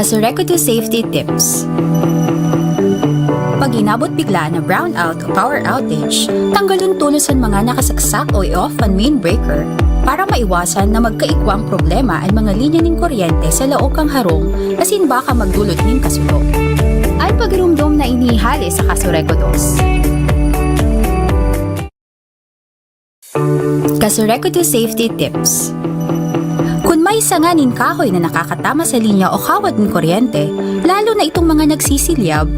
Kasureku to Safety Tips. Pag inabot bigla na brownout o power outage, tanggalon tulos ang mga nakasaksak o i-off ang main breaker para maiwasan na magkaikwang problema ang mga linya ng kuryente sa laok kang harong asin baka magdulot ng kasulo. Ay pagirumdom na inihali sa Kasureku 2. Kasureku to Safety Tips. Kung may sanganin kahoy na nakakatama sa linya o kawad ng kuryente, lalo na itong mga nagsisilyab,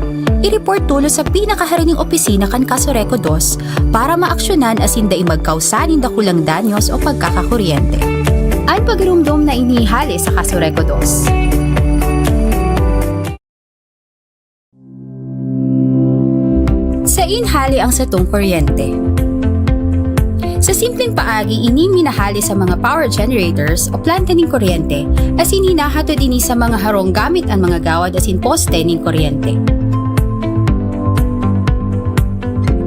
i-report tulo sa pinakaharining opisina kan Kasureku 2 para maaksyonan asin da magkausanin da kulang danyos o pagkakakuryente. Ay pagirumdom na inihali sa Kasureku 2. Sa inhali ang satong kuryente. Sa simpleng paagi, ini minahali sa mga power generators o planta ng kuryente asin hinahatod ini sa mga harong gamit ang mga gawad asin poste ng kuryente.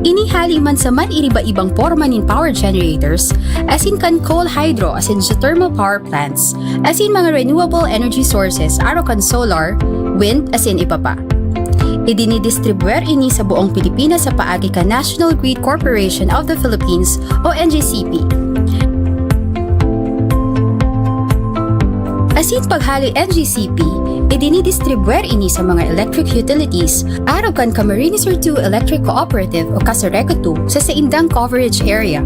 Inihali man sa man iriba-ibang porma ng power generators asin kan coal hydro asin geothermal power plants asin mga renewable energy sources aro kan solar, wind asin iba pa. Idinidistribuer ini sa buong Pilipinas sa paagi ka National Grid Corporation of the Philippines o NGCP. Asin paghali NGCP, idinidistribuer ini sa mga electric utilities araw kan Camarines Sur 2 Electric Cooperative o Kasureku 2 sa saindang coverage area,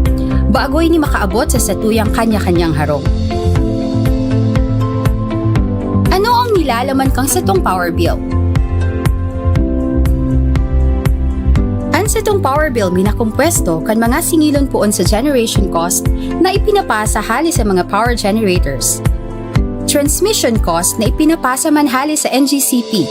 bago ini makaabot sa satuyang kanya-kanyang harong. Ano ang nilalaman kang satong power bill? Sa itong power bill minakumpwesto kan mga singilon poon sa generation cost na ipinapasa hali sa mga power generators. Transmission cost na ipinapasa man hali sa NGCP.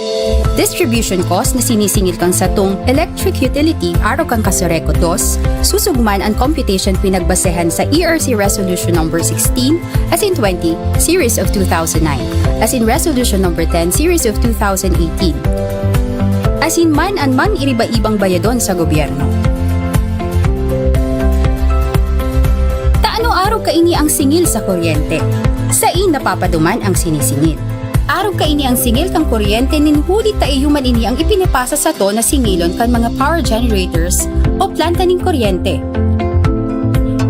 Distribution cost na sinisingil kang satong electric utility araw kang Kasureku 2, susugman ang computation pinagbasehan sa ERC Resolution No. 16 as in 20 Series of 2009 as in Resolution No. 10 Series of 2018. Asin man an man iriba-ibang bayadon sa gobyerno. Taano araw kaini ang singil sa kuryente? Sa napapaduman ang sinisingil. Araw kaini ang singil kang kuryente nin huli taiyuman ini ang ipinapasa sa to na singilon kan mga power generators o planta ning kuryente.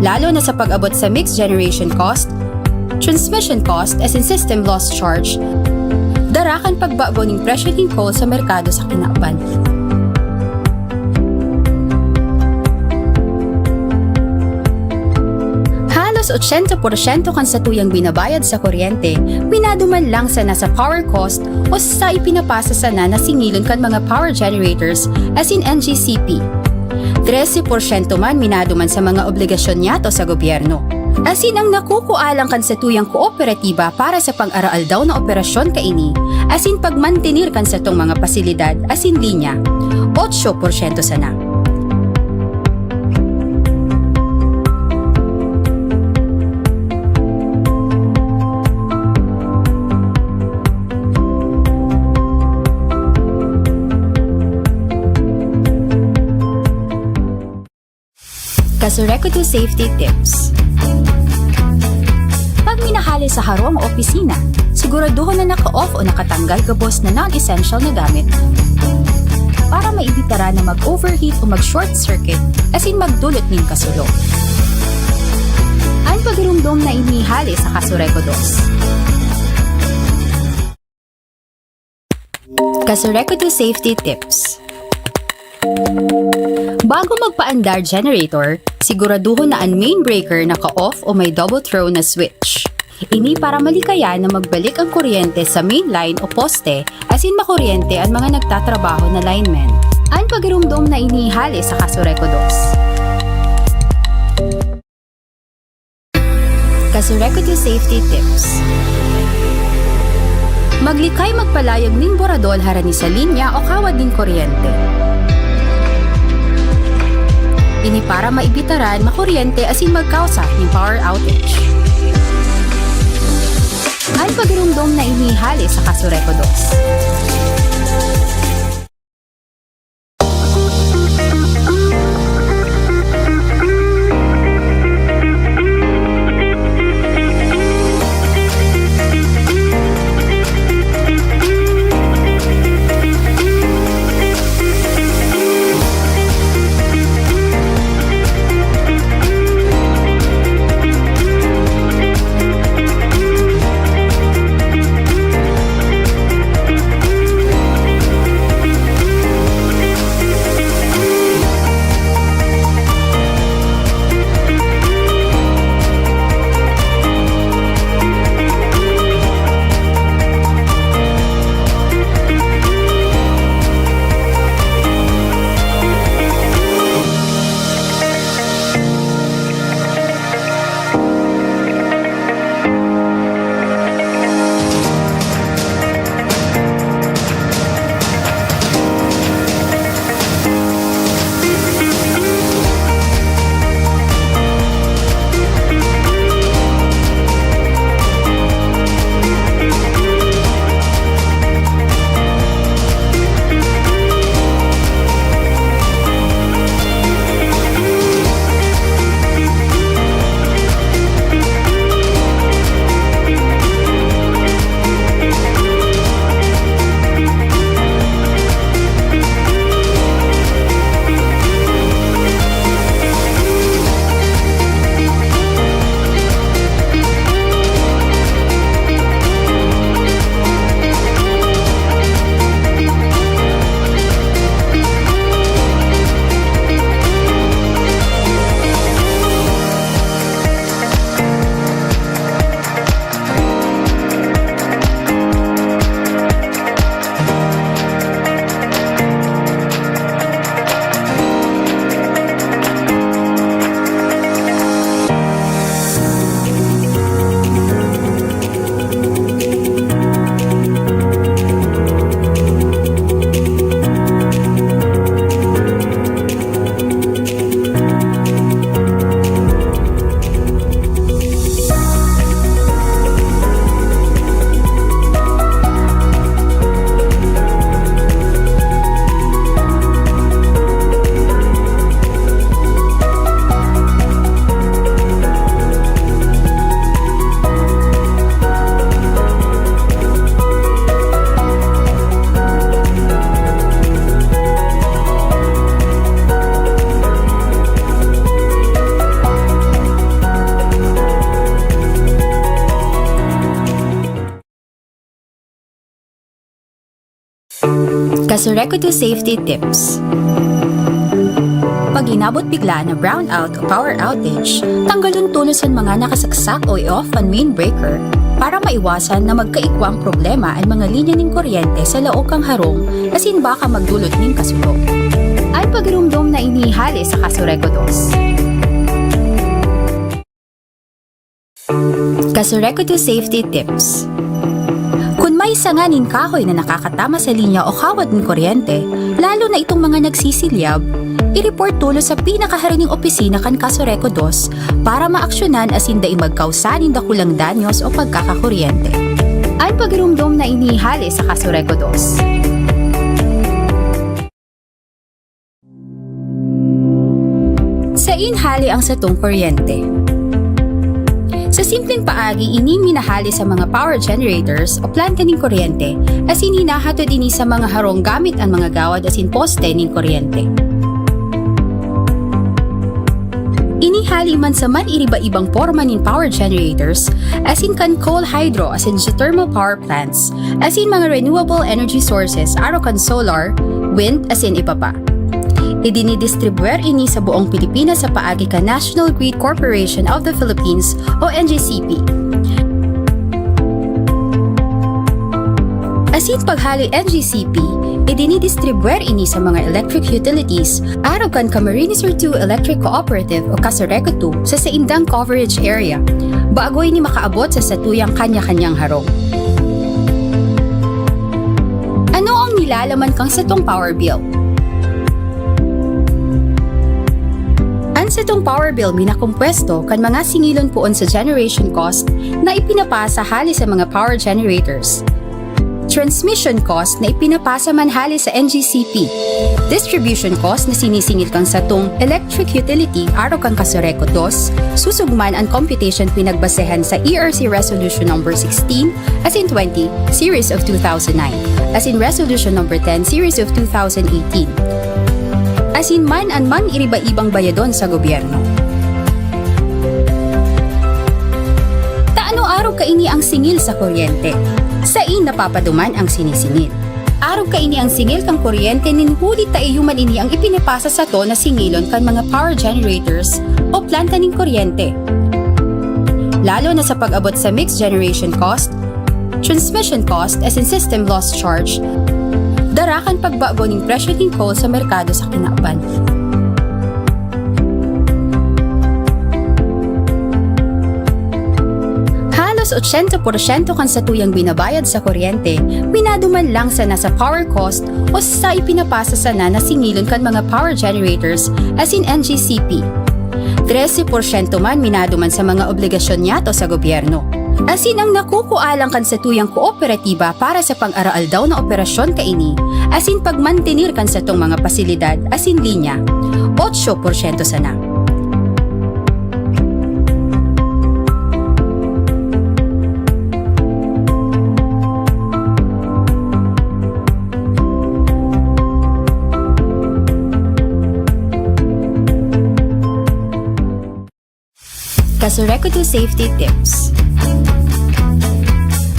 Lalo na sa pag-abot sa mixed generation cost, transmission cost as in system loss charge, darakan pagbago ng presyo ng coal sa merkado sa kinauban. Halos 80% kan sa tuyang binabayad sa kuryente, minaduman lang sa nasa power cost o sa ipinapasa sa na singilon kan mga power generators as in NGCP. 13% man minaduman sa mga obligasyon niyato sa gobyerno. Asin ang nakukualang kan sa tuyang kooperatiba para sa pang-araal daw na operasyon kaini, asin pagmantenir kan sa tong mga pasilidad asin linya, 8% sana. Kasureku to Safety Tips. Pag minahali sa harong o opisina, siguraduhin na naka-off o nakatanggal gabos na non-essential na gamit para maibitara na mag-overheat o mag-short circuit asin magdulot ng kasulo. Ang pagirumdom na inihali sa Kasureku 2. Kasureku to Safety Tips. Bago magpaandar generator, siguraduhin na ang main breaker naka-off o may double throw na switch. Ini para malikaya na magbalik ang kuryente sa main line o poste asin makuryente ang mga nagtatrabaho na linemen. Ang pagirumdom na inihali sa Kasureku 2. Kasureku to Safety Tips. Maglikay magpalayag ning boradol harani sa linya o kawad ning kuryente. Ini para maibitaran makuryente asin magkausa ng power outage. Ang pagirumdom na inihali sa Kasureku 2. Kasureco 2 Safety Tips. Pag inabot bigla na brownout o power outage, tanggalon tulos ang mga nakasaksak o i-off ang main breaker para maiwasan na magkaikwang problema ang mga linya ng kuryente sa laok kang harong asin baka magdulot ng kasulok. Ang pagirumdom na inihali sa Kasureco 2. Kasureco 2 Safety Tips. Kung may sanganin kahoy na nakakatama sa linya o kawad ng kuryente, lalo na itong mga nagsisilyab, i-report tulo sa pinakaharining opisina kan Kasureco 2 para maaksyonan asin daing magkausanin dakulang danyos o pagkakakuryente. Ang pagirumdom na inihali sa Kasureco 2. Sa inhali ang satong kuryente. Sa simpleng paagi, ini minahali sa mga power generators o planta ng kuryente asin hinahatod ini sa mga harong gamit ang mga gawad asin poste ng kuryente. Inihali man sa man iriba-ibang porma ng power generators asin kan coal hydro asin geothermal power plants asin mga renewable energy sources aro kan solar, wind asin iba pa. Idinidistribuer ini sa buong Pilipinas sa paagi ka National Grid Corporation of the Philippines o NGCP. Asin paghali NGCP, idinidistribuer ini sa mga electric utilities araw kan Camarines Sur 2 Electric Cooperative o Kasureco 2 sa saindang coverage area, bago ini makaabot sa satuyang kanya-kanyang harong. Ano ang nilalaman kang satong power bill? Sa itong power bill minakumpwesto kan mga singilon poon sa generation cost na ipinapasa hali sa mga power generators. Transmission cost na ipinapasa man hali sa NGCP. Distribution cost na sinisingil kang sa itong electric utility araw kang Kasureco 2, susugman ang computation pinagbasehan sa ERC Resolution No. 16 as in 20 Series of 2009 as in Resolution No. 10 Series of 2018. Asin man an man iriba-ibang bayadon sa gobyerno. Taano araw kaini ang singil sa kuryente? Sa napapaduman ang sinisingil. Araw kaini ang singil kang kuryente ninhuli taiyuman ini ang ipinapasa sa to na singilon kan mga power generators o planta ng kuryente. Lalo na sa pag-abot sa mixed generation cost, transmission cost as in system loss charge, darakan pagbago ng presyo ng coal sa merkado sa kinauban. Halos 80% kan sa tuyang binabayad sa kuryente, minaduman lang sa nasa power cost o sa ipinapasa sana na singilon kan mga power generators as in NGCP. 13% man minaduman sa mga obligasyon niyato sa gobyerno. Asin ang nakukualang kan sa tuyang kooperatiba para sa pang-araal daw na operasyon kaini, asin pagmantenir kan sa tong mga pasilidad asin linya, 8% sana. Kasureco 2 Safety Tips.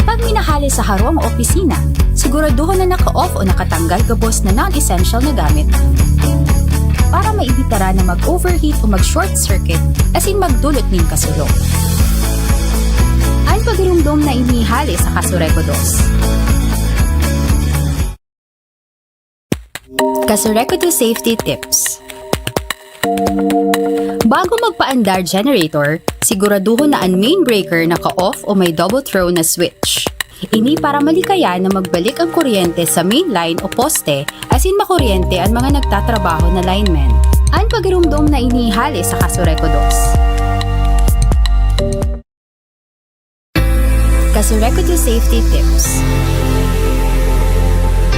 Pag minahali sa harong o opisina, siguraduhin na naka-off o nakatanggal gabos na non-essential na gamit para maibitara na mag-overheat o mag-short circuit asin magdulot ng kasulok. Ang pagirumdom na inihali sa Kasureco 2. Kasureco 2 Safety Tips. Bago magpaandar generator, siguraduhin na ang main breaker naka-off o may double throw na switch. Ini para malikaya na magbalik ang kuryente sa main line o poste asin makuryente ang mga nagtatrabaho na linemen. Ang pagirumdom na inihali sa Kasureco 2. Kasureco 2 Safety Tips.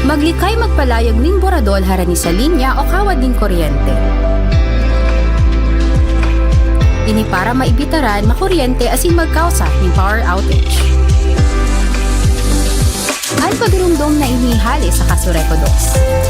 Maglikay magpalayag ning boradol harani sa linya o kawad ning kuryente. Ini para maibitaran makuryente asin magkausa ng power outage. Ang pagirumdom na inihali sa Kasureco 2.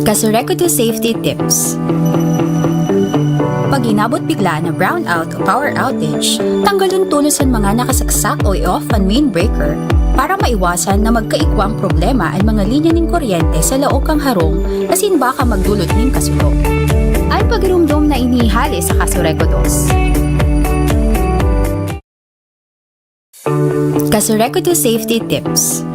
Kasureco 2 Safety Tips. Pag inabot bigla na brownout o power outage, tanggalon tulos ang mga nakasaksak o i-off ang main breaker para maiwasan na magkaikwang problema ang mga linya ng kuryente sa laok kang harong asin baka magdulot ng kasulok. Ang pagirumdom na inihali sa Kasureco 2. Kasureco 2 Safety Tips.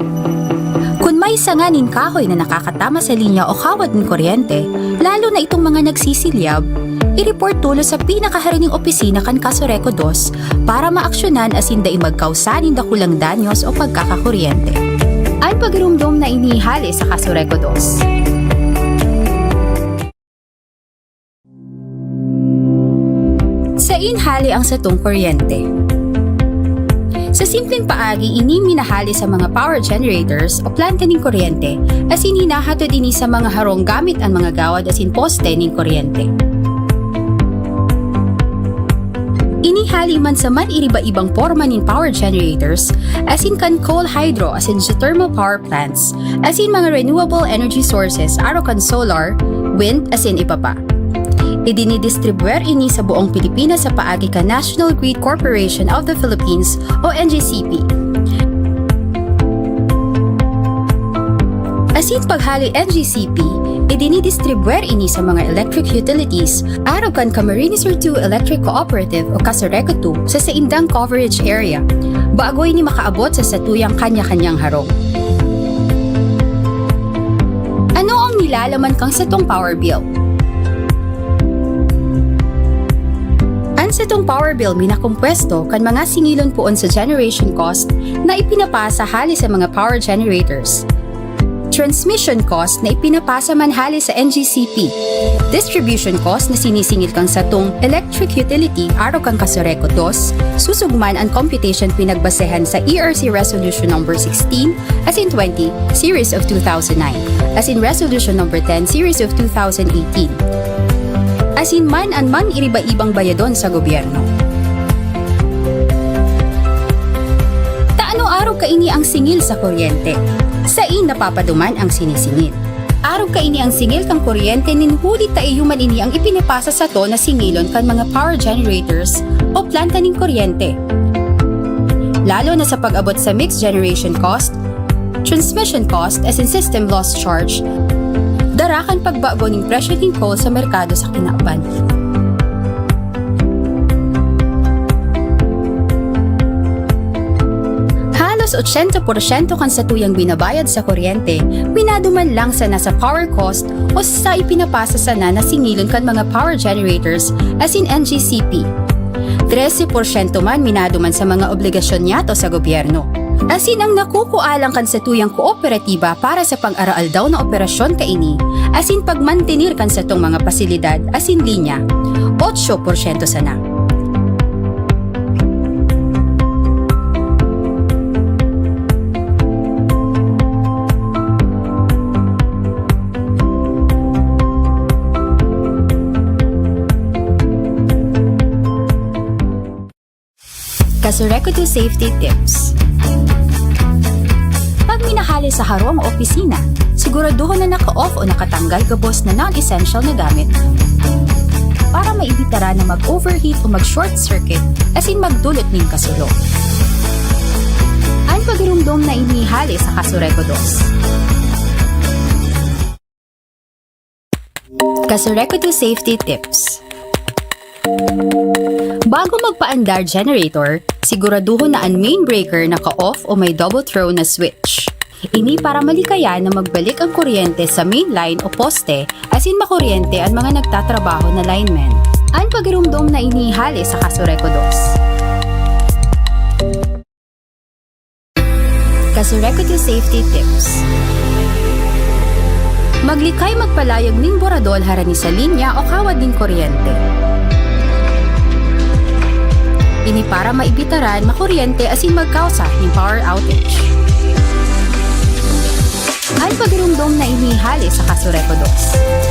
Kung may sanganin kahoy na nakakatama sa linya o kawad ng kuryente, lalo na itong mga nagsisilyab, i-report tulo sa pinakaharining opisina kan Kasureco 2 para maaksyonan asin dai magkausanin dakulang danyos o pagkakakuryente. Ang pagirumdom na inihali sa Kasureco 2. Sa inhali ang satong kuryente. Sa simpleng paagi, ini minahali sa mga power generators o planta ng kuryente asin hinahatod ini sa mga harong gamit ang mga gawad asin poste ng kuryente. Inihali man sa man iriba-ibang porma ng power generators asin kan coal hydro asin geothermal power plants asin mga renewable energy sources aro kan solar, wind asin iba pa. Idinidistribuer ini sa buong Pilipinas sa paagi ka National Grid Corporation of the Philippines o NGCP. Asin paghali NGCP, idinidistribuer ini sa mga electric utilities araw kan Camarines Sur 2 Electric Cooperative o Kasureco 2 sa saindang coverage area, bago ini makaabot sa satuyang kanya-kanyang harong. Ano ang nilalaman kang satong power bill? Sa itong power bill minakumpwesto kan mga singilon poon sa generation cost na ipinapasa hali sa mga power generators. Transmission cost na ipinapasa man hali sa NGCP. Distribution cost na sinisingil kang sa itong electric utility araw kang Kasureco 2, susugman ang computation pinagbasehan sa ERC Resolution No. 16 as in 20 Series of 2009 as in Resolution No. 10 Series of 2018. Asin man ang man iriba-ibang bayadon sa gobyerno. Taano araw kaini ang singil sa kuryente? Sa napapaduman ang sinisingil. Araw kaini ang singil kang kuryente ninhuli taiyuman ini ang ipinapasa sa to na singilon kan mga power generators o planta ng kuryente. Lalo na sa pag-abot sa mixed generation cost, transmission cost as in system loss charge, darakan pagbago ng presyo ng coal sa merkado sa kinauban. Halos 80% kan sa tuyang binabayad sa kuryente, minaduman lang sa nasa power cost o sa ipinapasa sana na singilon kan mga power generators as in NGCP. 13% man minaduman sa mga obligasyon niyato sa gobyerno. Asin ang nakukualang kan sa tuyang kooperatiba para sa pag-araal daw na operasyon kaini, asin pagmantenir kan sa tong mga pasilidad asin linya, 8% sana. Kasureco 2 Safety Tips. Pag minahali sa harong o opisina, siguraduhin na naka-off o nakatanggal gabos na non-essential na gamit para maibitara na mag-overheat o mag-short circuit asin magdulot ng kasulok. Ang pagirumdom na inihali sa Kasureco 2. Kasureco 2 Safety Tips. Bago magpaandar generator, siguraduhin na ang main breaker naka-off o may double throw na switch. Ini para malikaya na magbalik ang kuryente sa main line o poste asin makuryente ang mga nagtatrabaho na linemen. Ang pagirumdom na inihali sa Kasureco 2. Kasureco 2 Safety Tips. Maglikay magpalayag ning boradol harani sa linya o kawad ning kuryente. Ini para maibitaran makuryente asin magkausa ng power outage. Ang pagirumdom na inihali sa Kasureco 2.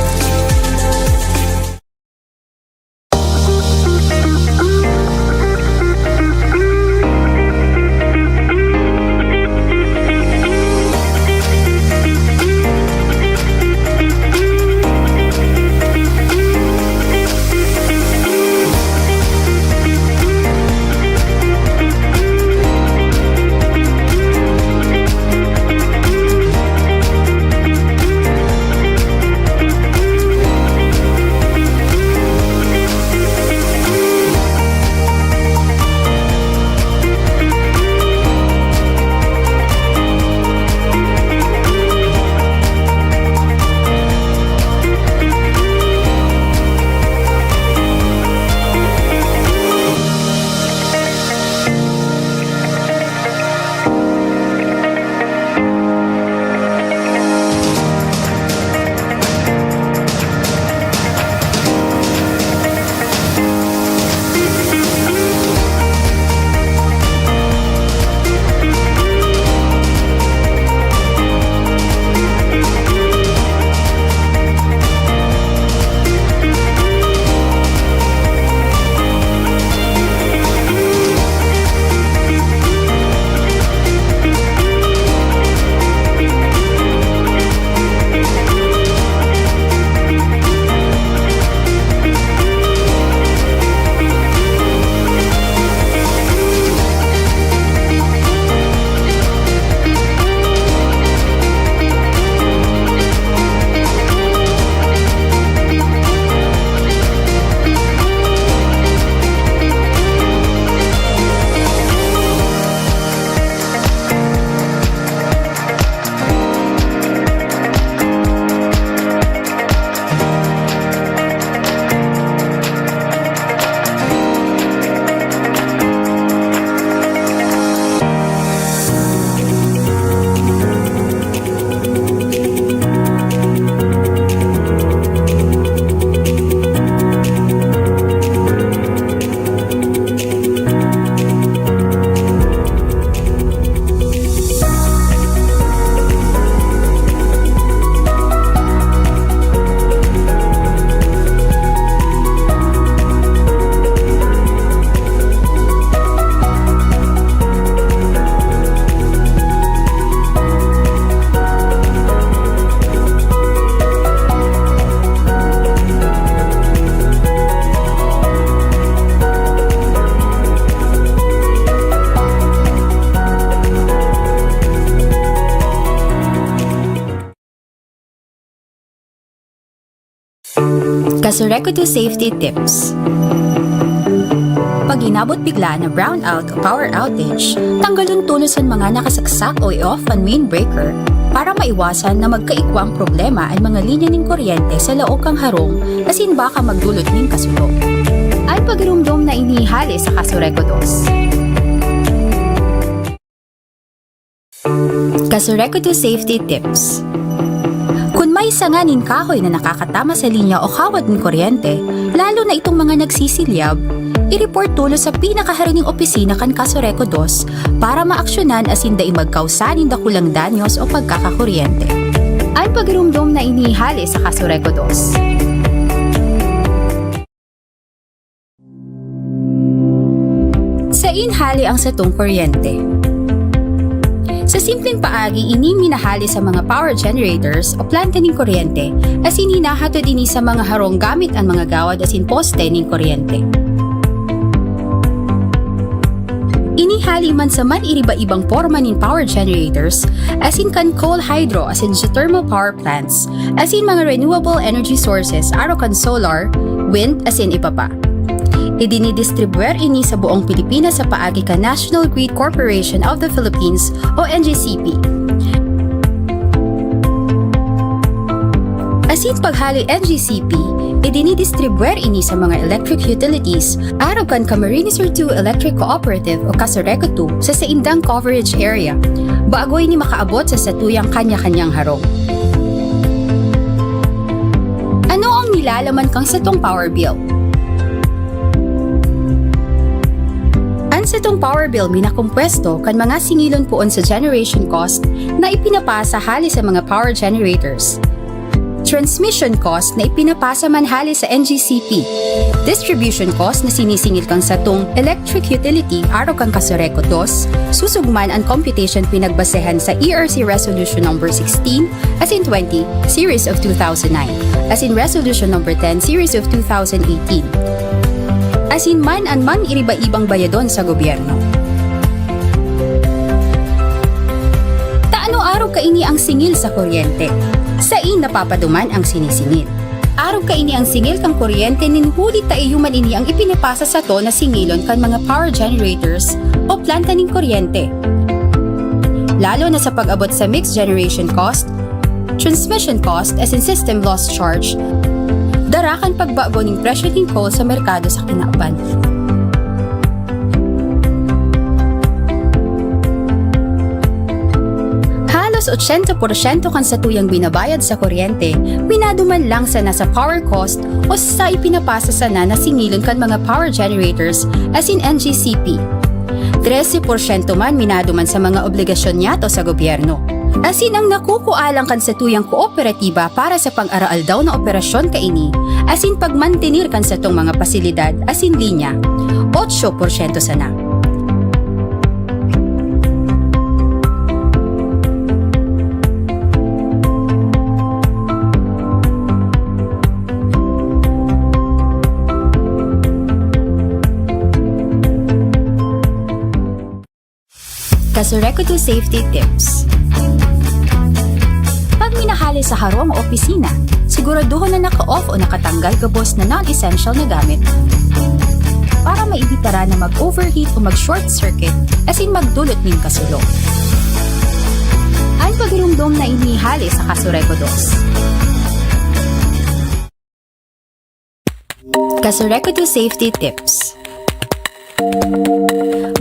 Kasureco 2 Safety Tips. Pag inabot bigla na brownout o power outage, tanggalon tulos ang mga nakasaksak o i-off ang main breaker para maiwasan na magkaikwang problema ang mga linya ng kuryente sa laog kang harong asin baka magdulot ng kasulo. Ang pagirumdom na inihali sa Kasureco 2. Kasureco 2 Safety Tips. Kung may sanganin kahoy na nakakatama sa linya o kawad ng kuryente, lalo na itong mga nagsisilyab, i-report tulo sa pinakaharining opisina kan Kasureco 2 para maaksyonan asin daing magkausanin dakulang danyos o pagkakakuryente. Ang pagirumdom na inihali sa Kasureco 2. Sa inhali ang satong kuryente. Sa simpleng paagi, ini minahali sa mga power generators o planta ng kuryente as hinahatod ini sa mga harong gamit ang mga gawad asin poste ng kuryente. Inihali man sa man iriba-ibang forma ng power generators as in kan coal hydro as in geothermal power plants as in mga renewable energy sources aro kan solar, wind as in iba pa. Idinidistribuer ini sa buong Pilipinas sa paagi ka National Grid Corporation of the Philippines o NGCP. Asin paghali NGCP, idinidistribuer ini sa mga electric utilities araw kan Camarines Sur 2 Electric Cooperative o Kasureco 2 sa saindang coverage area, bago ini makaabot sa satuyang kanya-kanyang harong. Ano ang nilalaman kang satong power bill? Sa itong power bill minakumpwesto kan mga singilon poon sa generation cost na ipinapasa hali sa mga power generators. Transmission cost na ipinapasa man hali sa NGCP. Distribution cost na sinisingil kang satong electric utility araw kang Kasureco 2, susugman ang computation pinagbasehan sa ERC Resolution No. 16 as in 20 Series of 2009 as in Resolution No. 10 Series of 2018. Asin man iriba-ibang bayadon sa gobyerno. Taano araw kaini ang singil sa kuryente? Sa napapaduman ang sinisingil. Araw kaini ang singil kang kuryente nin huli taiyuman ini ang ipinapasa sa to na singilon kan mga power generators o planta ning kuryente. Lalo na sa pag-abot sa mixed generation cost, transmission cost as in system loss charge, darakan pagbago ng presyo ng coal sa merkado sa kinauban. Halos 80% kan sa tuyang binabayad sa kuryente, minaduman lang sa nasa power cost o sa ipinapasa sa na singilon kan mga power generators as in NGCP. 13% man minaduman sa mga obligasyon niyato sa gobyerno. Asin ang nakukualang kan sa tuyang kooperatiba para sa pang-araal daw na operasyon kaini, asin pagmantenir kan sa tong mga pasilidad asin linya, 8% sana. Kasureco 2 Safety Tips. Pag minahali sa harong o opisina, siguraduhin na naka-off o nakatanggal gabos na non-essential na gamit para maibitara na mag-overheat o mag-short circuit as in magdulot ng kasulo. Ang pagirumdom na inihali sa Kasureco 2. Kasureco 2 Safety Tips.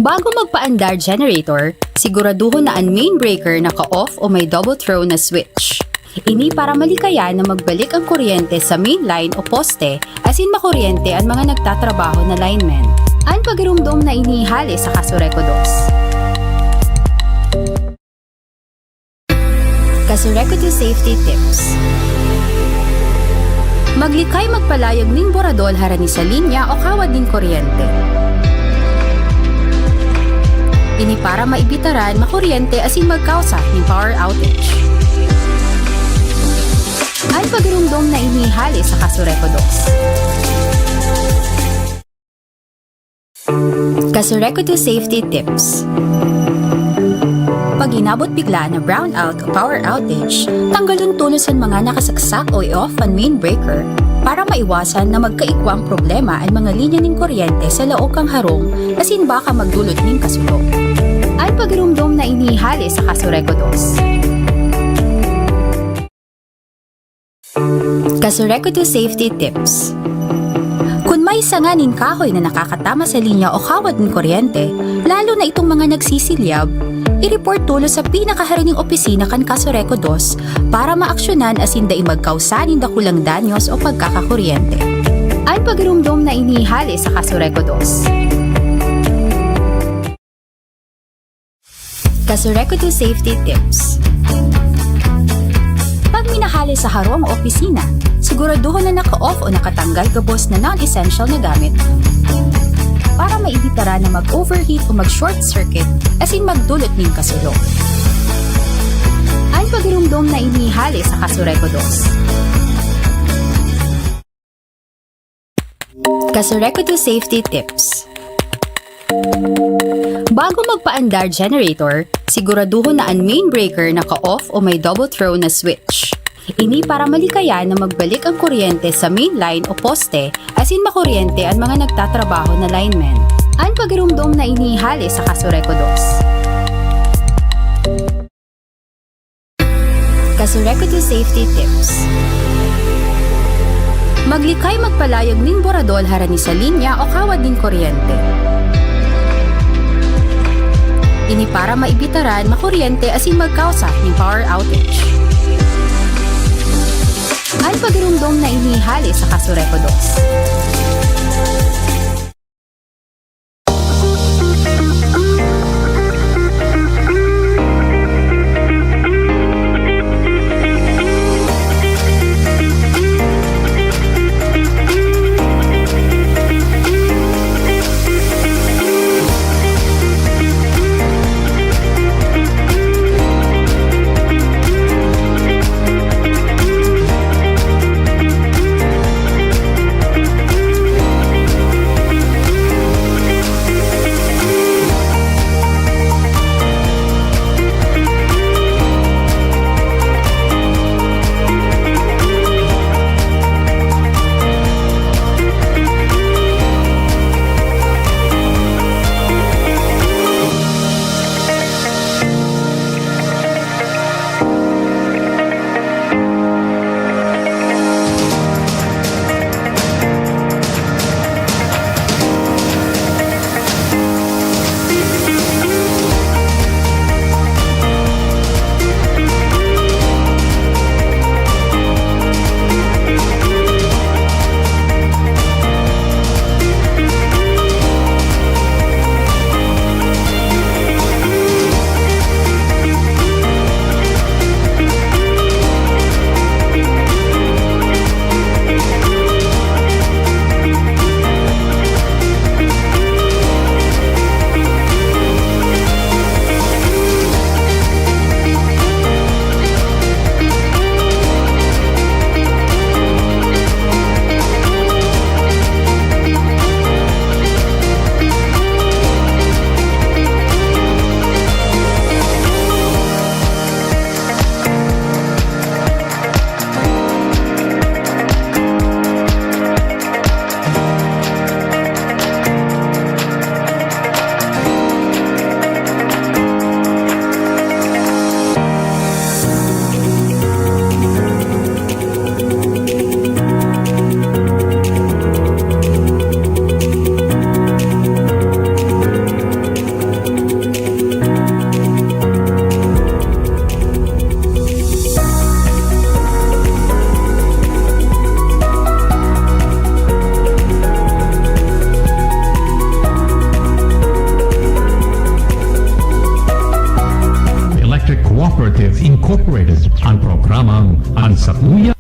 Bago magpaandar generator, siguraduhin na ang main breaker naka-off o may double throw na switch. Ini para malikaya na magbalik ang kuryente sa main line o poste as in makuryente ang mga nagtatrabaho na linemen. Ang pagirumdom na inihali sa Kasureco 2. Kasureco 2 Safety Tips. Maglikay magpalayag ning boradol harani sa linya o kawad ning kuryente. Ini para maibitaran makuryente asin magkausa ng power outage. Ang pagirumdom na inihali sa Kasureco 2. Kasureco 2 Safety Tips. Pag Kapag inabot bigla na brownout o power outage, tanggalon tulos ang mga nakasaksak o i-off ang main breaker para maiwasan na magkaigwa ang problema ang mga linya ng kuryente sa laok kang harong asin baka magdulot ng kasulo. Ang pagirumdom na inihali sa Kasureco 2. Kasureco 2 Safety Tips. Kung may sanganin kahoy na nakakatama sa linya o kawad ng kuryente, lalo na itong mga nagsisilyab, i-report tulo sa pinakaharining opisina kan Kasureco 2 para maaksyonan asin daing magkausanin dakulang danyos o pagkakakuryente. Ang pagirumdom na inihali sa Kasureco 2. Kasureco 2 Safety Tips. Pag minahali sa harong o opisina, siguraduhin na naka-off o nakatanggal gabos na non-essential na gamit para maibitara na mag-overheat o mag-short circuit asin magdulot ng kasulo. Ang pagirumdom na inihali sa Kasureco 2. Kasureco 2 Safety Tips. Bago magpaandar generator, siguraduhin na ang main breaker naka-off o may double throw na switch. Ini para malikaya na magbalik ang kuryente sa main line o poste asin makuryente ang mga nagtatrabaho na linemen. Ang pagirumdom na inihali sa Kasureco 2. Kasureco 2 Safety Tips. Maglikay magpalayag ning boradol harani sa linya o kawad ning kuryente. Ini para maibitaran makuryente asin magkausa ng power outage. Ang pagirumdom na inihali sa Kasureco 2. Cooperative Incorporated ang programang Ang Sakuya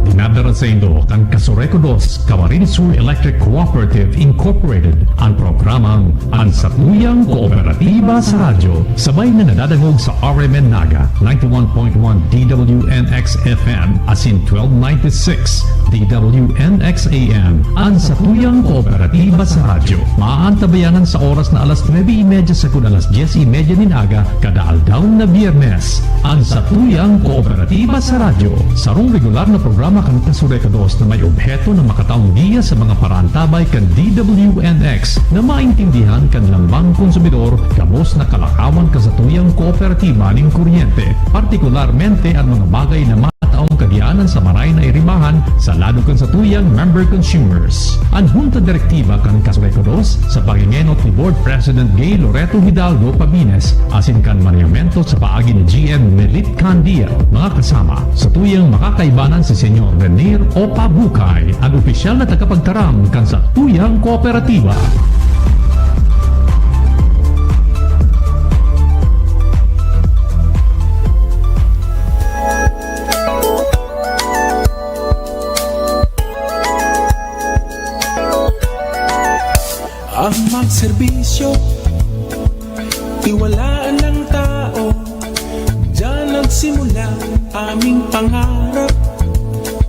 dinadala sa Indo ang Kasureko 2 Camarines Sur Electric Cooperative Incorporated ang programang Ang Satuyang Kooperatiba sa Radyo sabay na nadadangog sa RMN Naga 91.1 DWNX FM asin 1296 DWNX AM ang Satuyang Kooperatiba sa Radyo. Maantabayanan sa oras na alas 9:30 sa alas 10:30 nin aga kada aldaw na Biyernes. Ang Satuyang Kooperatiba sa Radyo. Sarong regular na programa kan Kasureka 2 na may obheto na makataong giya sa mga parantabay kan DWNX na maintindihan kan lambang konsumidor kamos na kalakawan kasatuyang kooperatiba ng kuryente, partikularmente ang mga bagay na mataong kagiyaanan sa maray na irimahan sa lalo kan satuyang member consumers. Ang Junta Direktiba kan Kasureka 2 sa pangingenot ni Board President Gay Loreto Hidalgo Pabines asin kan maniamento sa paagi ni GM Melit Candia, mga kasama sa tuyang makakaibanan si Senyor Renier Opa Bukay, ang opisyal na tagapagtaram kan sa tuyang kooperatiba. Ang magserbisyo, tiwalaan ng tao, diyan nagsimula aming pangarap.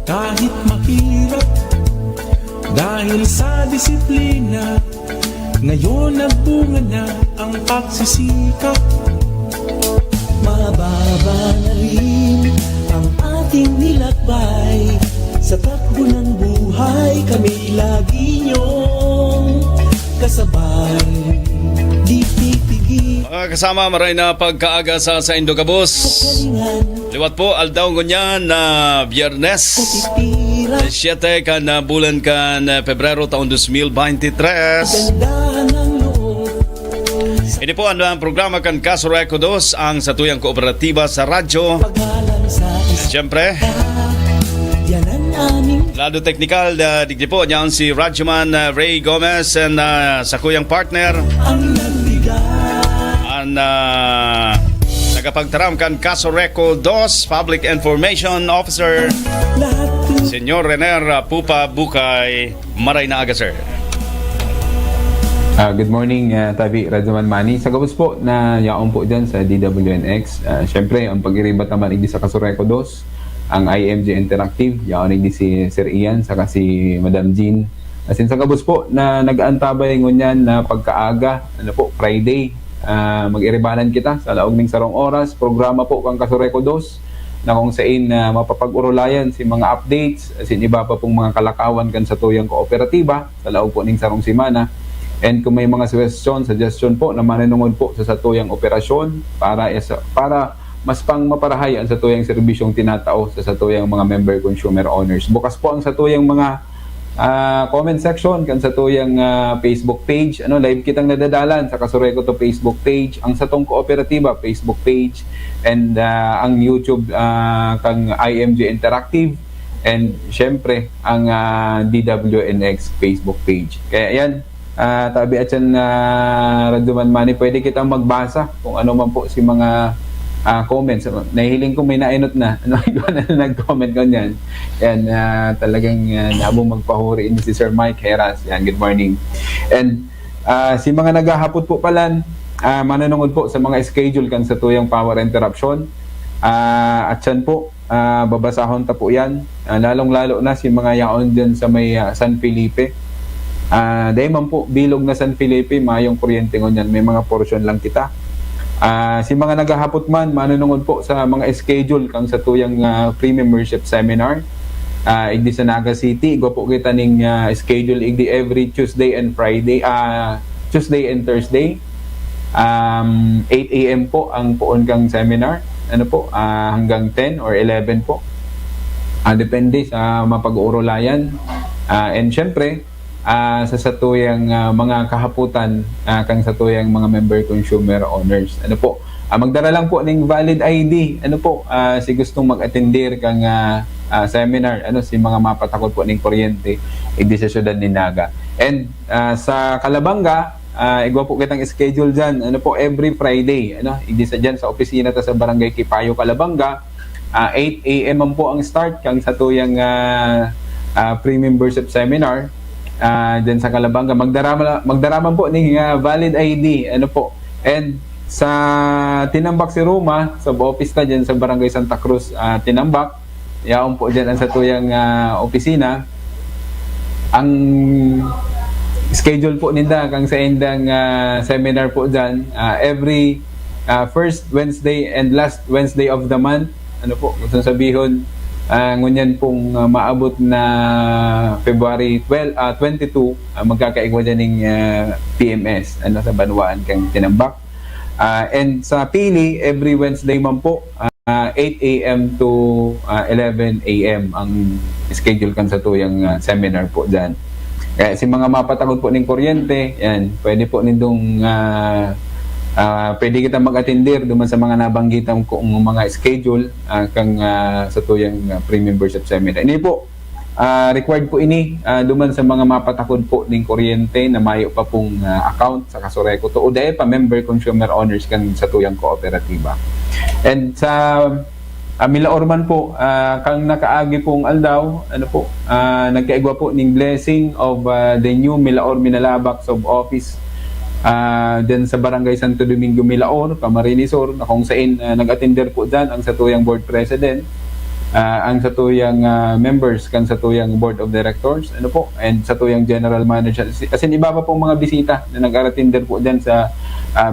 Kahit mahirap, dahil sa disiplina, ngayon nagbunga na ang pagsisikap. Mababa na rin ang ating nilakbay, sa takbo ng buhay kami lagi niyong kasabay, di titigil. Mga kasama, maray na pagkaaga sa Indo Kabos. Liwat po, aldaw ngunyan na Biyernes. 7 kan bulan kan Pebrero taon 2023. Ini po ang programa kan Kasureko 2, ang satuyang kooperatiba sa radyo. Siyempre, lado teknikal, digdi po niyan si Radyoman Ray Gomez and sa kuyang partner ang nagapagtaram kan Kasureko 2 Public Information Officer Senyor Renier Pupa Bukay. Maray na aga, sir. Good morning, Tabi Radyoman Manny. Sa gabos po na yaon po dyan sa DWNX. Siyempre, ang pag-iribat naman hindi sa Kasureko 2, ang IMG Interactive, yaon hindi si Sir Ian, saka si Madam Jean. Asin sa gabos po na nag-aantabay ngunyan na pagkaaga, Friday, mag-iribanan kita sa laog ning sarong oras. Programa po kang Kasureko 2 na kung saan mapapag-urulayan si mga updates, asin iba pa pong mga kalakawan kan sa tuyang kooperatiba sa laog po ning sarong simana. And kung may mga suggestion po na mananungod po sa satuyang operasyon para mas pang maparahay ang satuyang serbisyong tinatao sa satuyang mga member consumer owners. Bukas po ang satuyang mga comment section kan satuyang Facebook page. Live kitang nadadalan sa Kasureko to Facebook page, ang satong kooperatiba Facebook page, and ang YouTube kang IMG Interactive, and syempre ang DWNX Facebook page. Kaya yan, tabi at yan, Radyoman Manny, pwede kitang magbasa kung ano man po si mga comments. Nahihiling ko may nainot na nag-comment ko niyan. Yan, talagang nabong magpahuri ini si Sir Mike Heras. Yan, good morning. And si mga naghahapot po pala, mananungod po sa mga schedule kan sa tuyang power interruption. At yan po, babasahon ta po yan. Lalong-lalo na si mga yaon dyan sa may San Felipe. Dahil man po, bilog na San Felipe, mayong kuryente ngunyan. May mga portion lang kita. Si mga naghahapot man, manunungod po sa mga schedule kang sa tuyang free membership seminar. Igdi sa Naga City, igwa po kita ning schedule igdi every Tuesday and Friday, Tuesday and Thursday. 8 a.m. po ang poon kang seminar. Hanggang 10 or 11 po. Depende sa mapag-uurulayan. And syempre, sa satuyang mga kahaputan kang satuyang mga member consumer owners. Magdala lang po ng valid ID. Si gustong mag-attendir kang seminar, si mga mapatakot po ng kuryente igdi sa syudad ni Naga. And sa Calabanga, igwa po kitang schedule dyan, every Friday, igdi sa dyan sa opisina ta sa Barangay Kipayo, Calabanga. 8 a.m. po ang start kang satuyang premium worship seminar dyan sa Calabanga. Magdaraman po ng valid ID. Ano po? And sa Tinambak si Roma, sa office na dyan sa Barangay Santa Cruz, Tinambak, yaon po dyan ang satuyang opisina. Ang schedule po ninda kang sa indang seminar po dyan, every first Wednesday and last Wednesday of the month. Ano po, kung sabihin, ngunyan pong maabot na February 22, magkakaigwa dyan ng PMS sa Banwaan kang Tinambak. And sa Pili, every Wednesday man po, 8 a.m. to 11 a.m. ang schedule kan sa tuyang seminar po dyan. Kaya si mga mapatagod po ng kuryente, yan, pwede po nindong pwede kita mag-attendir duman sa mga nabanggitan ko mga schedule kang sa tuyang premium worship seminar. Ini po required po ini duman sa mga mapatakod po ng kuryente na mayo pa pong account sa Kasureco to o dahil pa member consumer owners kan sa tuyang kooperatiba. And sa Milaorman po kang nakaagi pong aldaw nagkaigwa po ning blessing of the new Milaor Minalabak sub office then sa Barangay Santo Domingo Milaor, Camarines Sur, na kung saan nag-attender po dyan ang satuyang board president, ang satuyang members kan satuyang board of directors, and satuyang general manager. Kasi iba pa pong mga bisita na nag-attender po dyan sa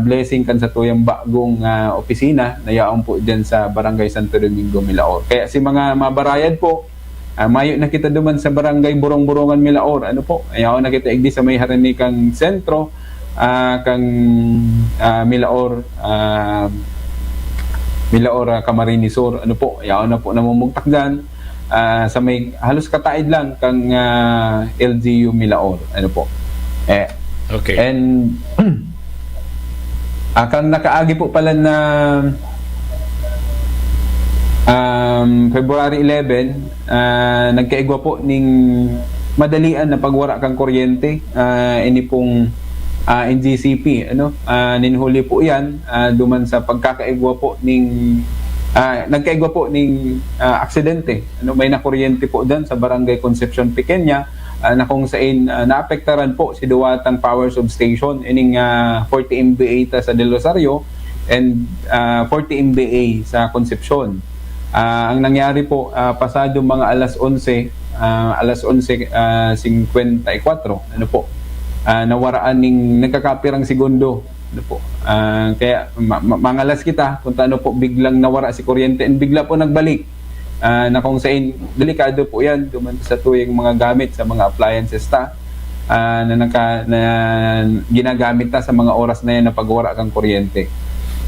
blessing kan satuyang bagong opisina na yaon po dyan sa Barangay Santo Domingo Milaor. Kaya si mga mabarayad po, mayo na kita duman sa Barangay Burong-Burongan Milaor, ayaw na kita igdi sa may haranikang sentro, kang Milaor Camarines Sur, ayaw na po namumugtak dyan sa may halos kataid lang kang LGU Milaor, Okay. And kang nakaagi po pala na February 11, nagkaigwa po ning madalian na pagwara kang kuryente, ini pong NGCP, ninhuli po yan duman sa pagkakaigwa po ning nagkaigwa po ning aksidente, may nakuryente po dyan sa Barangay Concepcion Pequeña, na kung saan naapektaran po si Duwatang Power Substation, ining 40 MVA ta sa Del Rosario and 40 MVA sa Concepcion. Ang nangyari po pasado mga alas 11:54, nawaraan ning nagkakapirang segundo, kaya mangalas kita kung po biglang nawara si kuryente and bigla po nagbalik, na kung saan delikado po yan duman sa tuyong mga gamit sa mga appliances na ginagamit sa mga oras na yan na pagwara kang kuryente.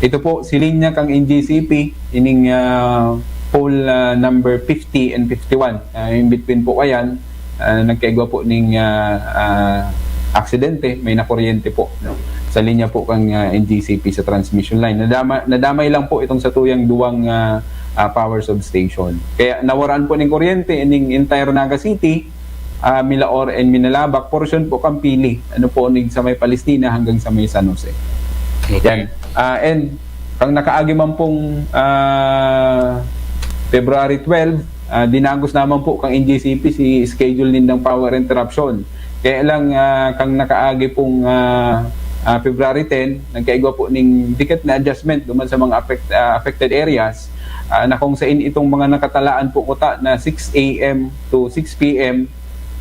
Ito po si linya kang NGCP ining pole number 50 and 51, in between po kayan, nagkaigwa po ning aksidente, may nakuryente po sa linya po kang NGCP sa transmission line. Nadamay lang po itong sa tuyang duwang power substation. Kaya nawaraan po ng kuryente ining entire Naga City, Milaor and Minalabak, portion po kang Pili, sa may Palestina hanggang sa may San Jose. Okay. Yan. And kang nakaagi man pong February 12, dinagos naman po kang NGCP si schedule nindang power interruption. Kaya lang kang nakaagi pong February 10, nagkaigwa po ng dikit na adjustment duman sa mga affected areas, na kung saan itong mga nakatalaan po kuta na 6 a.m. to 6 p.m.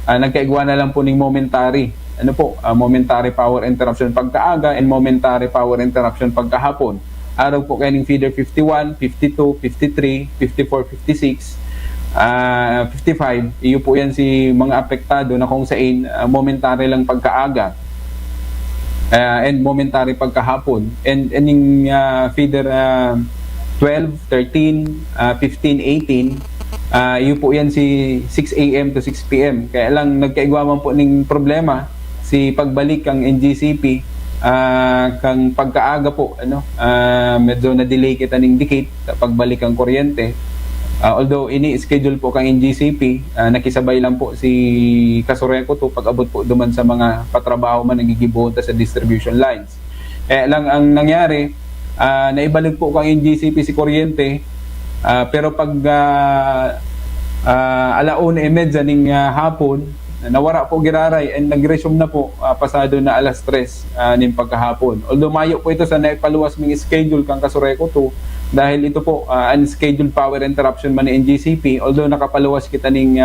Nagkaigwa na lang po ng momentary momentary power interruption pagkaaga and momentary power interruption pagkahapon. Araw po kayo ng feeder 51, 52, 53, 54, 56, 55, iyo po yan si mga apektado na kung saan momentary lang pagkaaga and momentary pagkahapon, and yung feeder 12, 13, 15, 18, iyo po yan si 6 a.m. to 6 p.m. Kaya lang nagkaigwa man po ng problema si pagbalik ang NGCP, kang pagkaaga po, medyo na-delay kita ng dikit sa pagbalik ang kuryente. Although ini-schedule po kang NGCP, nakisabay lang po si Kasureco to pag-abot po duman sa mga patrabaho man nagigibuhon sa distribution lines. Lang ang nangyari, naibalik po kang NGCP si kuryente, pero pag alauna ning hapon, nawara po giraray and nag-resume na po pasado na alas 3 ning pagkahapon. Although mayo po ito sa naipaluwas ming schedule kang Kasureko 2 dahil ito po unscheduled power interruption man ni NGCP, although nakapaluwas kita ning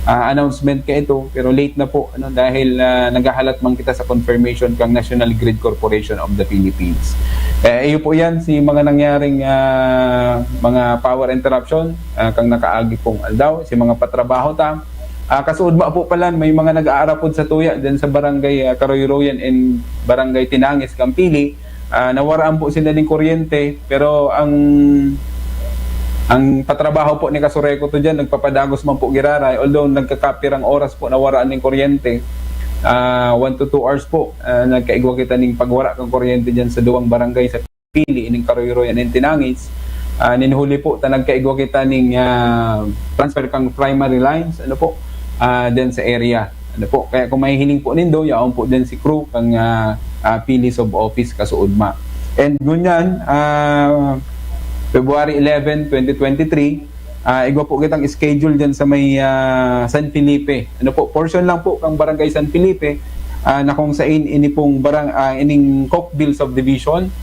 announcement ka ito, pero late na po dahil naghahalat man kita sa confirmation kang National Grid Corporation of the Philippines. Iyo po yan si mga nangyaring mga power interruption kang nakaagi pong aldaw, si mga patrabaho ta. Kasuod ba po pala, may mga nag-aarapod sa tuya dyan sa barangay Karoyroyan and barangay Tinangis, Kampili. Nawaraan po sila ng kuryente, pero ang patrabaho po ni Kasureko to dyan, nagpapadagos man po giraray, although nagkakapirang oras po nawaraan ng kuryente. 1 to 2 hours po, nagkaigwa kita ng pagwara ng kuryente dyan sa duwang barangay sa Kampili, ng Karoyroyan and Tinangis. Ninhuli po, nagkaigwa kita ng transfer kang primary lines, din sa area. Kaya kung may hiling po nindo, yaon po din si crew kang pilis of office kasuudma. And ngunyan, February 11, 2023, igwa po kitang schedule din sa may San Felipe. Portion lang po kang barangay San Felipe na kung sa ini pong ining Cockville subdivision.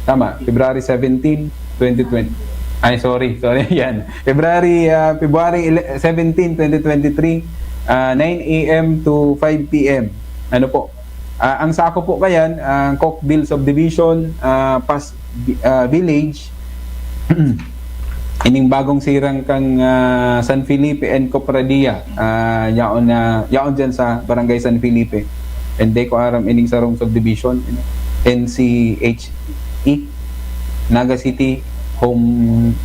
Tama, February 17, 2020. Sorry, yan. February 17, 2023, 9 a.m. to 5 p.m. Ang sako po kayan, Cockville Subdivision, Village, ining bagong sirang kang San Felipe and Copradia, yaon dyan sa Barangay San Felipe. And de ko aram ining sarong subdivision, NCHE, Naga City Home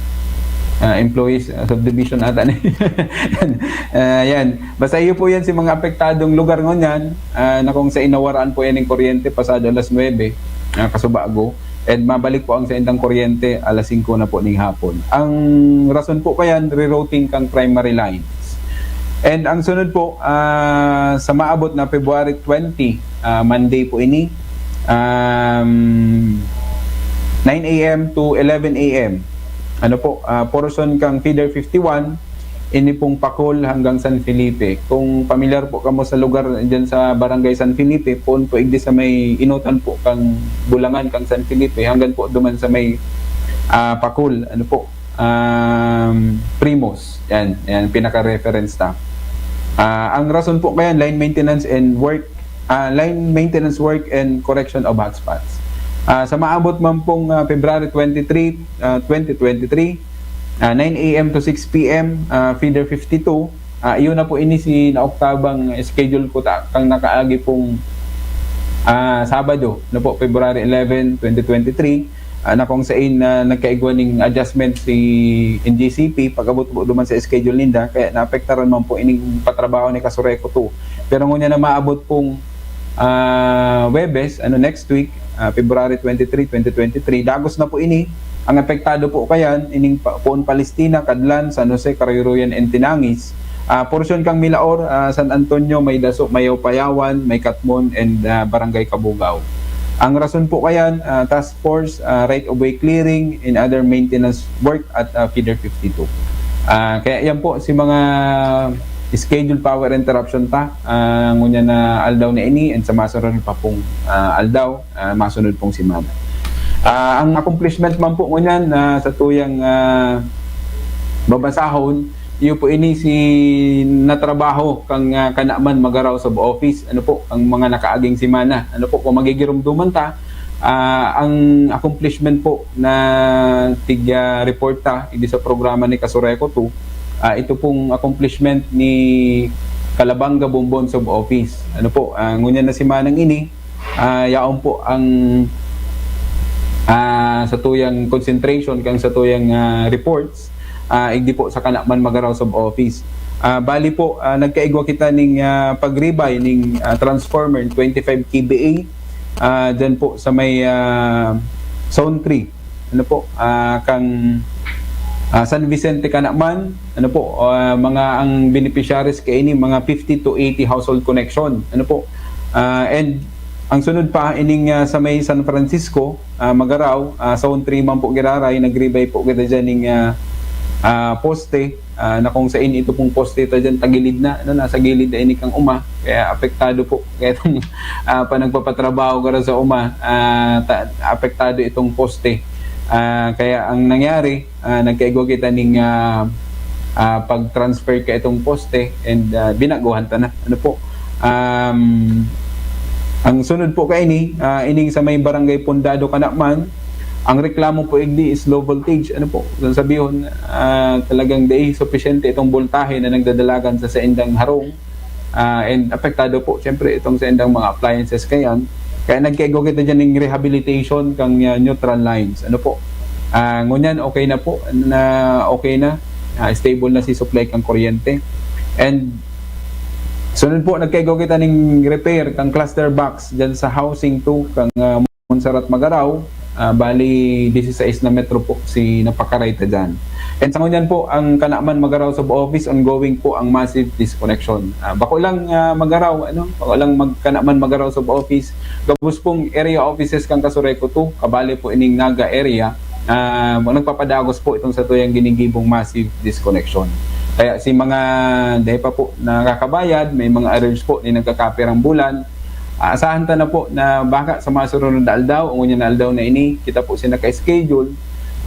Employees Subdivision ata yan. Basta iyo po yan si mga apektadong lugar ngunyan na kung sa inawaraan po yan ng kuryente pasado alas 9 kasubago, and mabalik po ang sa indang kuryente alas 5 na po ning hapon. Ang rason po kayan, rerouting kang primary lines. And ang sunod po sa maabot na February 20, Monday po ini, 9 a.m. to 11 a.m. Portion kang Feeder 51, ini pong Pakol hanggang San Felipe. Kung familiar po kamo sa lugar dyan sa Barangay San Felipe, po igdi sa may inutan po kang Bulangan kang San Felipe, hanggang po duman sa may Pakol, Primos. Yan pinaka-reference ta. Ang rason po kaya, line maintenance work and correction of hotspots. Sa maabot man pong February 23, 2023, 9 a.m. to 6 p.m, Feeder 52, iyon na po ini si naoktabang schedule ko kang nakaagi pong Sabado, February 11, 2023, na kung saan nagkaigwa ng adjustment si NGCP pag-abot po duman sa schedule ninda, kaya naapektaran man po ining patrabaho ni Kasureko 2. Pero ngunya na maabot pong Webes, next week, February 23, 2023, dagos na po ini. Ang apektado po kayan, ining Poon Palestina, Kadlan, San Jose, Karoyroyan, and Tinangis. Portion kang Milaor, San Antonio, may Daso, Mayaw Payawan, may Katmon, and Barangay Kabugao. Ang rason po kayan, task force, right-of-way clearing, and other maintenance work at Feeder 52. Kaya yan po si mga scheduled power interruption ngunya na aldaw na ini, and sa masunod pa pong aldaw, masunod pong simana. Ang accomplishment man po ngunyan sa tuyang babasahon, iyo po ini si natrabaho kang kanaman magaraw sa office, ang mga nakaaging simana, kung magigirumduman ta, ang accomplishment po na tiga report idi sa programa ni Kasureko 2. Ito pong accomplishment ni Calabanga Bombon Sub Office. Ngunyan na si Manang ini, yaon po ang sa tuyang concentration kang sa tuyang reports, igdi po sa Kanaman Magaraw Sub Office. Bali po, nagkaigwa kita ning pagribay ning transformer 25 kVA dyan po sa may Zone 3. Kang San Vicente Kanaman, mga ang beneficiaries kay ini mga 50 to 80 household connection. And ang sunod pa ining sa may San Francisco, Magaraw, Zone 3 man po giraray, nagribay po kita dyan ning poste na kung saan ito pong poste ito dyan tagilid na, ano, nasa gilid na ini kang uma, kaya apektado po kaya itong panagpapatrabaho ka rin sa uma, apektado itong poste. Kaya ang nangyari, nagkaigo kita ning pag-transfer ka itong poste and binaguhan ta na, ano po. Ang sunod po kay ining sa may barangay Pondado Kanakman, ang reklamo po igdi is low voltage, ano po, sabihin talagang di sufficient itong voltahe na nagdadalagan sa saindang harong, and apektado po syempre itong saindang mga appliances kaya nagkaigo kita dyan ng rehabilitation kang neutral lines, ano po. Ngunyan okay na po, stable na si supply kang kuryente. And sunod po nagkaigo kita ng repair kang cluster box dyan sa housing 2 kang Montserrat Magaraw. Bali 16 na metro po si napakarayta dyan. And sa ngunyan po ang Kanakman Magaraw sub office ongoing po ang massive disconnection. Bako lang Magaraw, bako lang Kanakman Magaraw sub office, gabos pong area offices kang Kasureco 2, kabali po ining Naga area, nagpapadagos po itong sa tuyang ginigibong massive disconnection. Kaya si mga dahil pa po nakakabayad, may mga arrears po ni nagkakapirang bulan. Asahan ta na po na baka sa mga sunod na aldaw, ang unya na aldaw na ini, kita po siya naka-schedule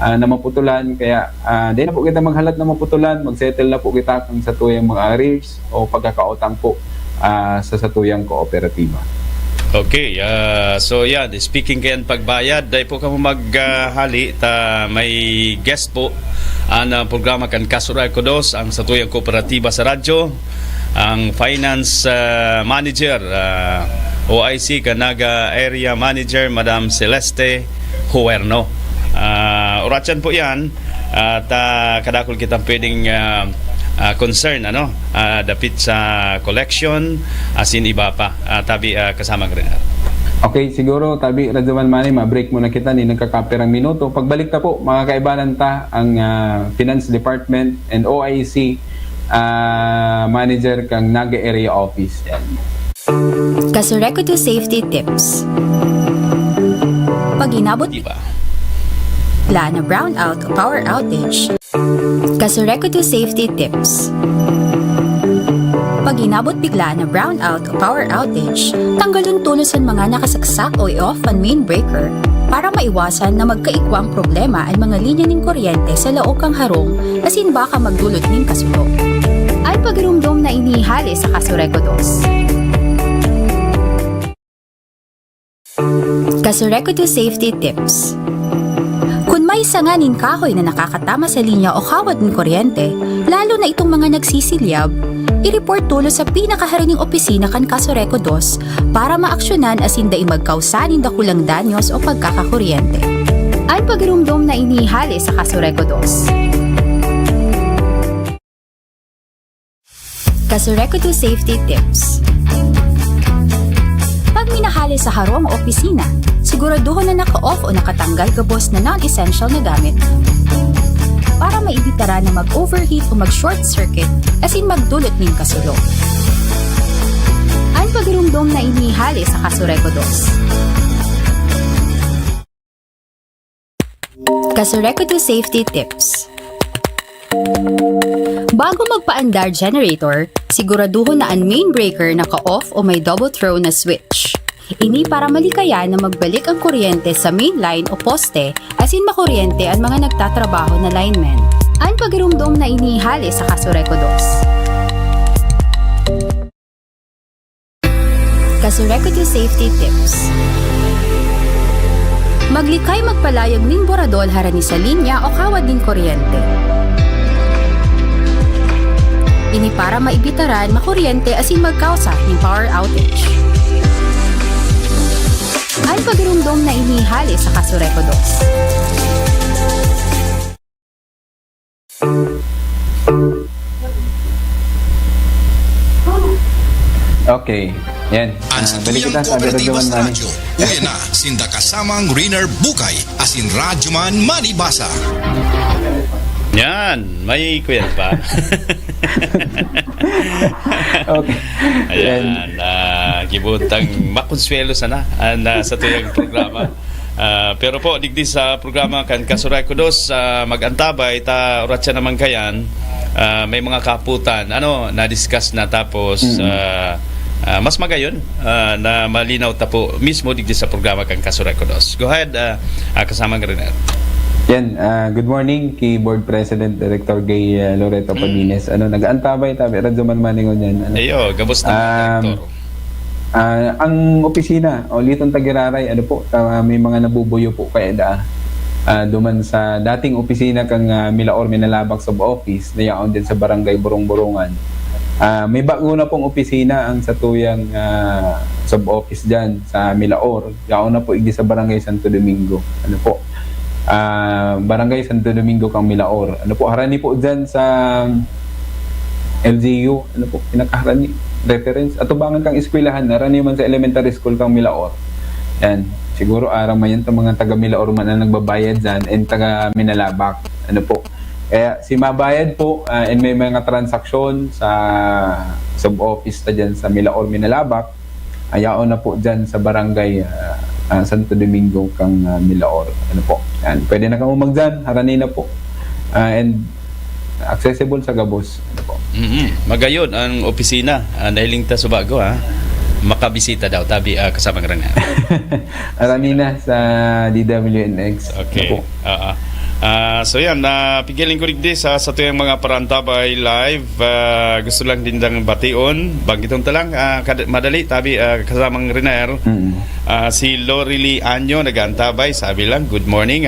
na maputulan. Kaya dahil na po kita maghalat na maputulan, mag-settle na po kita kung sa tuyang mga arrears o pagkakautang po sa tuyang kooperatiba. Okay, so yeah, speaking kayan pagbayad, dahil po kamo maghali, may guest po ang programa kan Kasureco 2, ang sa tuyang kooperatiba sa radyo, ang finance manager, OIC Kanaga Area Manager Madam Celeste Huerno. Oratsan po yan at kadakol kitang pwedeng concern dapit sa collection asin iba pa tabi kasama rin. Okay, siguro tabi Radyoman Manny, ma-break muna kita ni nagkakapirang minuto. Pagbalik ta po mga kaibanan ta ang Finance Department and OIC Manager kang Naga Area Office. Kasureco 2 Safety Tips. Pag inabot Diba? bigla na brownout o power outage, Kasureco 2 Safety Tips. Pag inabot bigla na brownout o power outage, tanggalon tulos ang mga nakasaksak o i-off ang main breaker para maiwasan na magkaikwang problema ang mga linya ng kuryente sa laok kang harong asin baka magdulot ng kasulok. Ay pagirumdom na inihali sa Kasureco 2. Kasureco 2 Safety Tips. Kung may sanganin kahoy na nakakatama sa linya o kawad ng kuryente, lalo na itong mga nagsisilyab, i-report tulo sa pinakaharining opisina kan Kasureco 2 para maaksyonan asin dai magkausanin dakulang danyos o pagkakakuryente. Ang pagirumdom na inihali sa Kasureco 2. Kasureco 2 Safety Tips. Pag minahali sa harong o opisina, siguraduhin na naka-off o nakatanggal gabos na non-essential na gamit para maibitara na mag-overheat o mag-short circuit asin magdulot ng kasulok. Ang pagirumdom na inihali sa Kasureco 2. Kasureco 2 Safety Tips. Bago magpaandar generator, siguraduhin na ang main breaker naka-off o may double throw na switch. Ini para malikaya na magbalik ang kuryente sa main line o poste asin makuryente ang mga nagtatrabaho na linemen. Ang pagirumdom na inihali sa Kasureco 2. Kasureco 2 Safety Tips. Maglikay magpalayag ning boradol harani sa linya o kawad ning kuryente. Ini para maibitaran makuryente asin magkausa ng power outage. Ang pagirumdom na inihali sa Kasureco 2. Okay, yan. Ang Balik kita Satuyang sa Kooperatiba Radyoman sa Manny. radyo. Uwi na, sinda kasamang Riner Bukay, asin Radyoman Manibasa. Yan, may kuyan pa. Okay. Ayan, gibutang makonsuelo sana sa tuyang programa. Pero po, digdi sa programa kan Kasuray Kudos, mag-antabay, oratsa naman kayan, may mga kaputan, na-discuss na tapos, mas magayon na malinaw ta po mismo digdi sa programa kan Kasuray Kudos. Go ahead, kasama nga rin. Yan, good morning kay Board President Director Gay Loreto Padines. Nag-antabay tabi radyo man maningon yan. Ayo, gabos na Director. Ang opisina o Litong Tagiraray, may mga nabubuyo po kaya duman sa dating opisina kang Milaor Minalabak sub-office na yaon din sa Barangay Burong-Burungan. May bago na pong opisina ang satuyang sub-office dyan sa Milaor. Yaon na po igdi sa Barangay Santo Domingo. Barangay Santo Domingo kang Milaor. Harani po dyan sa LGU. Pinakaharani reference. Atubangan kang eskwelahan. Harani man sa elementary school kang Milaor. Yan. Siguro araw man yan mga taga Milaor man na nagbabayad dyan and taga Minalabak. Kaya si mabayad po and may mga transaksyon sa sub-office na dyan sa Milaor Minalabak. Ayaon na po dyan sa Barangay Santo Domingo kang Milaor. Yan. Pwede na kang umag dyan, harani na po. And accessible sa Gabos. Magayon ang opisina. Nahiling ta sa bago makabisita daw tabi kasama nga rin. Harani na sa DWNX. Okay. So yan, pigiling ko rin sa tuyang mga parantabay live. Gusto lang din lang bation. Banggiton ta lang, madali, tabi kasamang Riner. Si Lorely Anyo, nag-antabay, sabi lang, good morning,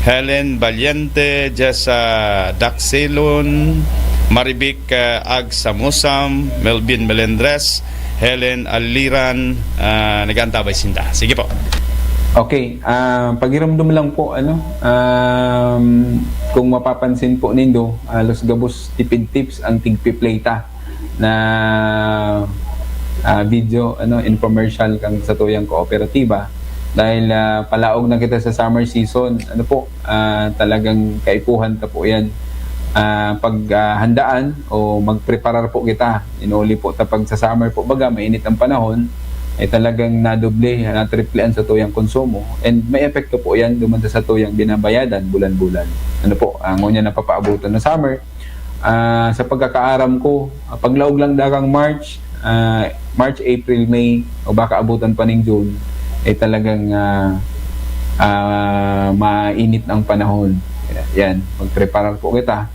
Helen Valiente, Jessa Daxilon, Maribic Ag Samusam, Melvin Melendres, Helen Aliran, nag-antabay sinda. Sige po. Okay, pagiramdam lang po kung mapapansin po nindo, Los Gabos tipid tips ang tigpiplata na video infomercial kang sa tuyang kooperatiba dahil palaog na kita sa summer season. Talagang kaipuhan ta po yan. Paghandaan o magpreparar po kita, inuli po ta pag sa summer po baga mainit ang panahon, ay talagang nadoble, natriplean sa tuyang konsumo and may epekto po yan dumanda sa tuyang binabayadan bulan-bulan. Ang unya napapaabutan na summer. Sa pagkakaaram ko, paglaog lang dagang March, April, May o baka abutan pa ng June ay talagang mainit ang panahon. Yan, magpreparar po kita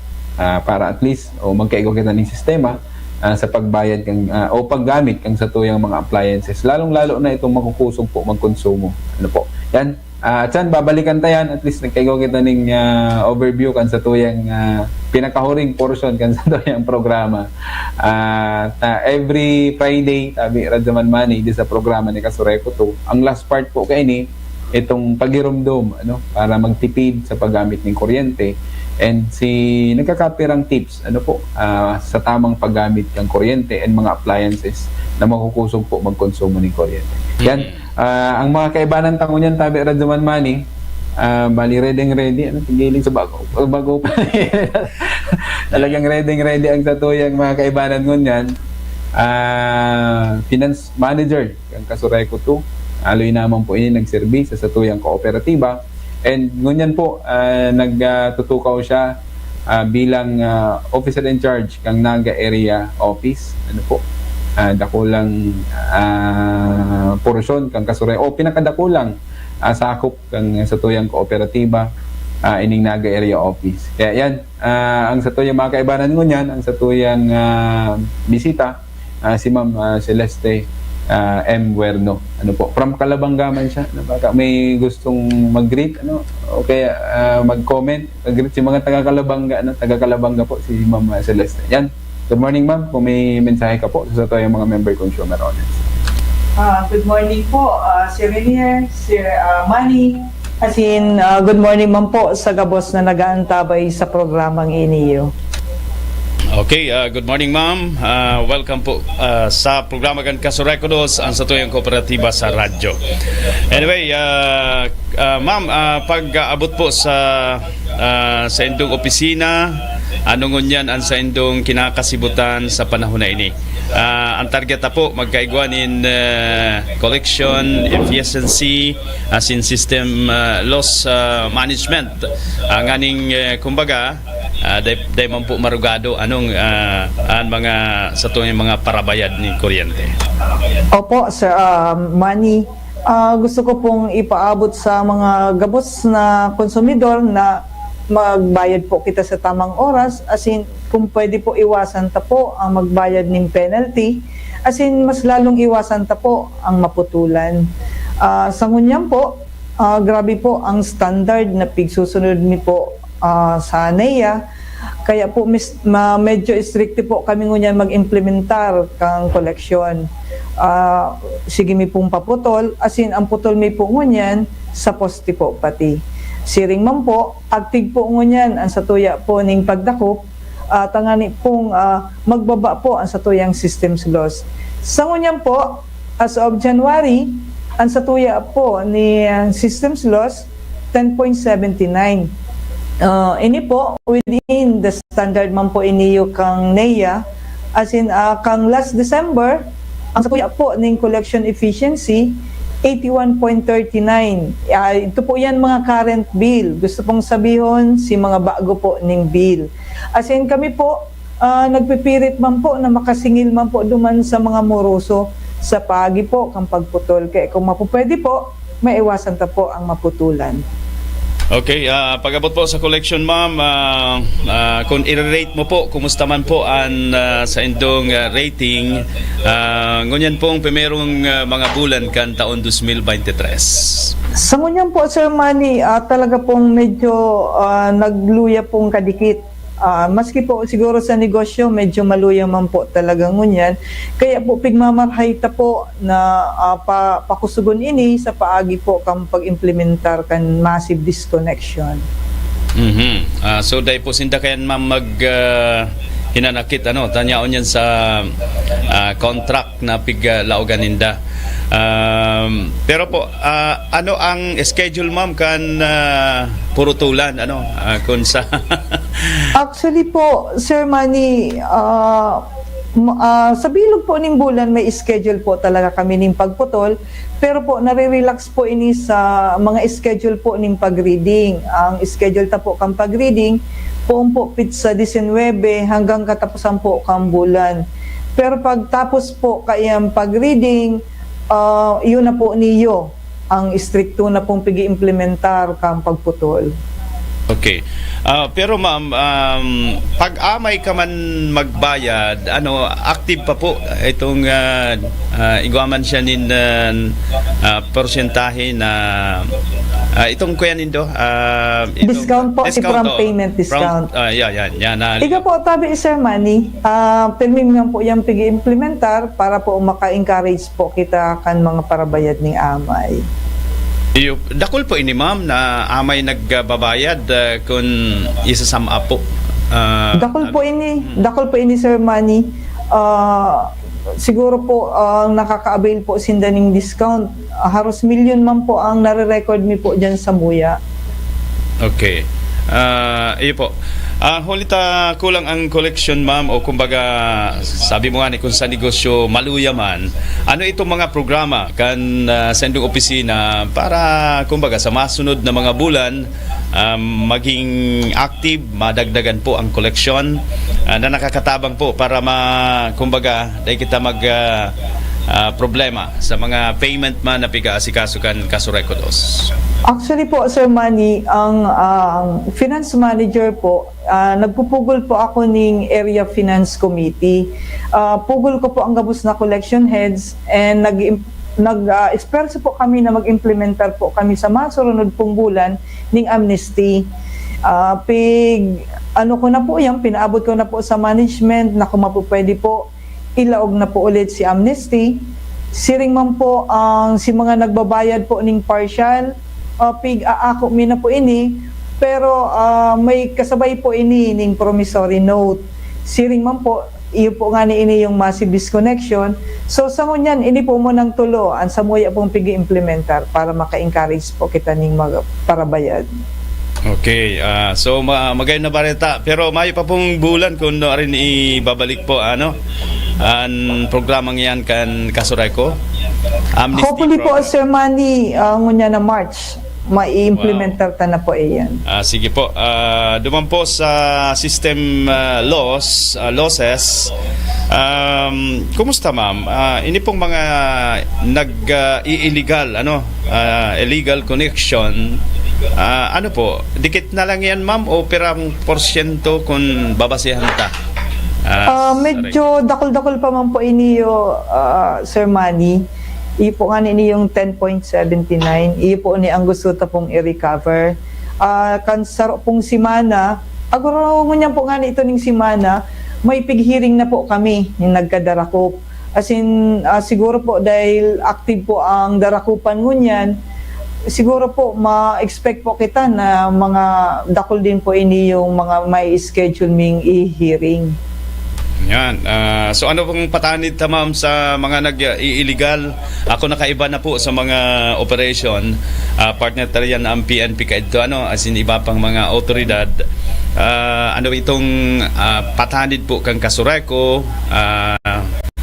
para at least o magkaigo kita ng sistema sa pagbayad kang o paggamit kang sa tuyang mga appliances, lalong-lalo na itong makukusog po magkonsumo. Yan. Chan, babalikan tayan at least nagkaigo kita ng overview kan sa tuyang pinakahuring portion kan sa tuyang programa. Every Friday tabi radyaman mani di sa programa ni Kasuray Kuto. Ang last part po kay ni itong pagirumdom para magtipid sa paggamit ng kuryente. And si nagkakapirang tips sa tamang paggamit ng kuryente and mga appliances na makukusog po magkonsumo ng kuryente. Yan, ang mga kaibanan tango niyan tabi radyaman mani, bali ready tigiling sa bago pa. Talagang ready ang satuyang mga kaibanan ngunyan. Finance manager ang Kasuray Kuto, aloy naman po ini nagserbi sa satuyang kooperatiba. And ngunyan po, nagtutukaw siya bilang officer in charge kang Naga Area Office. Dakulang portion kang Kasuray o pinakadakulang sakop kang sa tuyang kooperatiba ining Naga Area Office. Kaya yan, ang sa tuyang mga kaibanan ngunyan, ang sa tuyang bisita, si Ma'am Celeste M. Guerno. From Calabanga man siya. Baka may gustong mag-greet, o kaya mag-comment, mag-greet si mga taga-Calabanga, taga-Calabanga po, si Ma'am Celeste. Yan. Good morning, Ma'am. Kung may mensahe ka po sa yung mga member consumer owners. Good morning po, Sir Renier, Sir Manny. Good morning man po sa Gabos na nag-aantabay sa programang iniyo. Okay, good morning ma'am. Welcome po sa programa kan Kasuray Kudos ang satuyang kooperatiba sa radyo. Anyway, ma'am, pag abot po sa indong opisina, anong ngunyan ang sa indong kinakasibutan sa panahon na ini? ang target na po magkaigwan in collection efficiency as in system loss management. Ang aning kumbaga day man po marugado anong ang mga sa tuwing mga parabayad ni kuryente. Opo, Sir Manny. Gusto ko pong ipaabot sa mga gabos na konsumidor na magbayad po kita sa tamang oras, as in kung pwede po iwasan ta po ang magbayad ng penalty, as in mas lalong iwasan ta po ang maputulan. Sa ngunyan po, grabe po ang standard na pigsusunod mi po sa NEA, kaya po medyo strict po kami ngunyan mag-implementar kang koleksyon. Sige mi pong paputol, as in ang putol mi po ngunyan sa poste po pati. Siring man po, active po ngunyan ang satuya po ning pagdakop, tangani pong magbaba po ang satuyang systems loss. Sa ngunyan po, as of January, ang satuya po ni systems loss 10.79. Ini po within the standard man po iniyo kang NEA, as in kang last December ang satuya po ning collection efficiency 81.39. Ito po yan mga current bill. Gusto pong sabihon si mga bago po ning bill. As in kami po nagpipirit man po na makasingil man po duman sa mga moroso sa pagi po kang pagputol. Kaya kung mapupwede po, maiwasan ta po ang maputulan. Okay, pag-abot po sa collection, ma'am, kung i-rate mo po, kumusta man po ang sa indong rating, ngunyan pong primerong mga bulan kan taon 2023. Sa ngunyan po, Sir Manny, talaga pong medyo nagluya pong kadikit. Maski po siguro sa negosyo, medyo maluya man po talaga ngunyan. Kaya po pigmamarhay ta po na pakusugon ini sa paagi po kang pag-implementar kan massive disconnection. So dahil po sinda kayan ma'am hinanakit tanyaon yan sa contract na piglaogan ninda. Pero po ano ang schedule ma'am kan purutulan kung sa Actually po, Sir Manny, sa bilog po ning bulan may schedule po talaga kami ning pagputol, pero po nare-relax po ini sa mga schedule po ning pag-reading. Ang schedule ta po kang pag-reading po pit sa 19 hanggang katapusan po kang bulan. Pero pagtapos po kayang pag-reading, yun na po niyo ang stricto na pong pigi-implementar kang pagputol. Okay. Pero ma'am, pag amay ka man magbayad, active pa po itong igwaman siya nin porsyentahe na itong kuya nindo discount po, from payment discount. Yan. Ika po, tabi Sir Manny, permim nga po yung pigi-implementar para po maka-encourage po kita kan mga parabayad ni amay. Dakol po ini ma'am na amay nagbabayad kung isasama po. Dakol po ini Sir Manny. Siguro po nakaka-avail po sindaning discount. Haros milyon man po ang nare-record mi po dyan sa Muya. Okay. Iyo po. Hulita kulang ang collection ma'am o kumbaga sabi mo nga kung sa negosyo maluya man, ano itong mga programa kan sa indong opisina para kumbaga sa masunod na mga bulan maging active, madagdagan po ang collection na nakakatabang po para kumbaga dahil kita problema sa mga payment man na piga-asikasukan Kasurekodos. Actually po, Sir Manny, ang finance manager po, nagpupugol po ako ng area finance committee. Pugol ko po ang gabos na collection heads and nag-esperso po kami na mag-implementar po kami sa masunod pong bulan ng amnesty. Ko na po yan, pinaabot ko na po sa management na kung pwede po ilaog na po ulit si amnesty. Siring man po ang si mga nagbabayad po ng partial, ako mina po ini, pero may kasabay po ini ning promissory note. Siring man po, iyo po nga ni ini yung massive disconnection. So sa ngunyan, ini po mo ng tulo, ang samuya pong pigi-implementar para maka-encourage po kita ning parabayad. Okay, so magayong na bareta. Pero mayo pa pong bulan kung rin ibabalik po ang programang yan kan Kasureko? Amnesty Hopefully po, program. Sir Manny, ngunya na March, mai-implementar ta na po iyan. Sige po. Duman po sa system losses. Kumusta ma'am? Ini pong mga illegal illegal connection. Ano po? Dikit na lang yan ma'am o pirang porsyento kung babasihan ta? Medyo dakol-dakol pa man po iniyo, Sir Manny. Iyo po nga ni yung 10.79. Iyo po ni ang gusto ta pong i-recover. Kansaro pong simana, aguro ngunyan po nga ni ito ning simana, may pighearing na po kami yung nagkadarakop. As in, siguro po dahil active po ang darakupan ngunyan, siguro po ma-expect po kita na mga dakol din po ini yung mga may schedule ming i-hearing. Yan. So ano pong patanid ta ma'am sa mga nag-illegal? Ako nakaiba na po sa mga operation. Partner ta yan ang PNP kaidto as in iba pang mga otoridad. Ano itong patanid po kang Kasureko,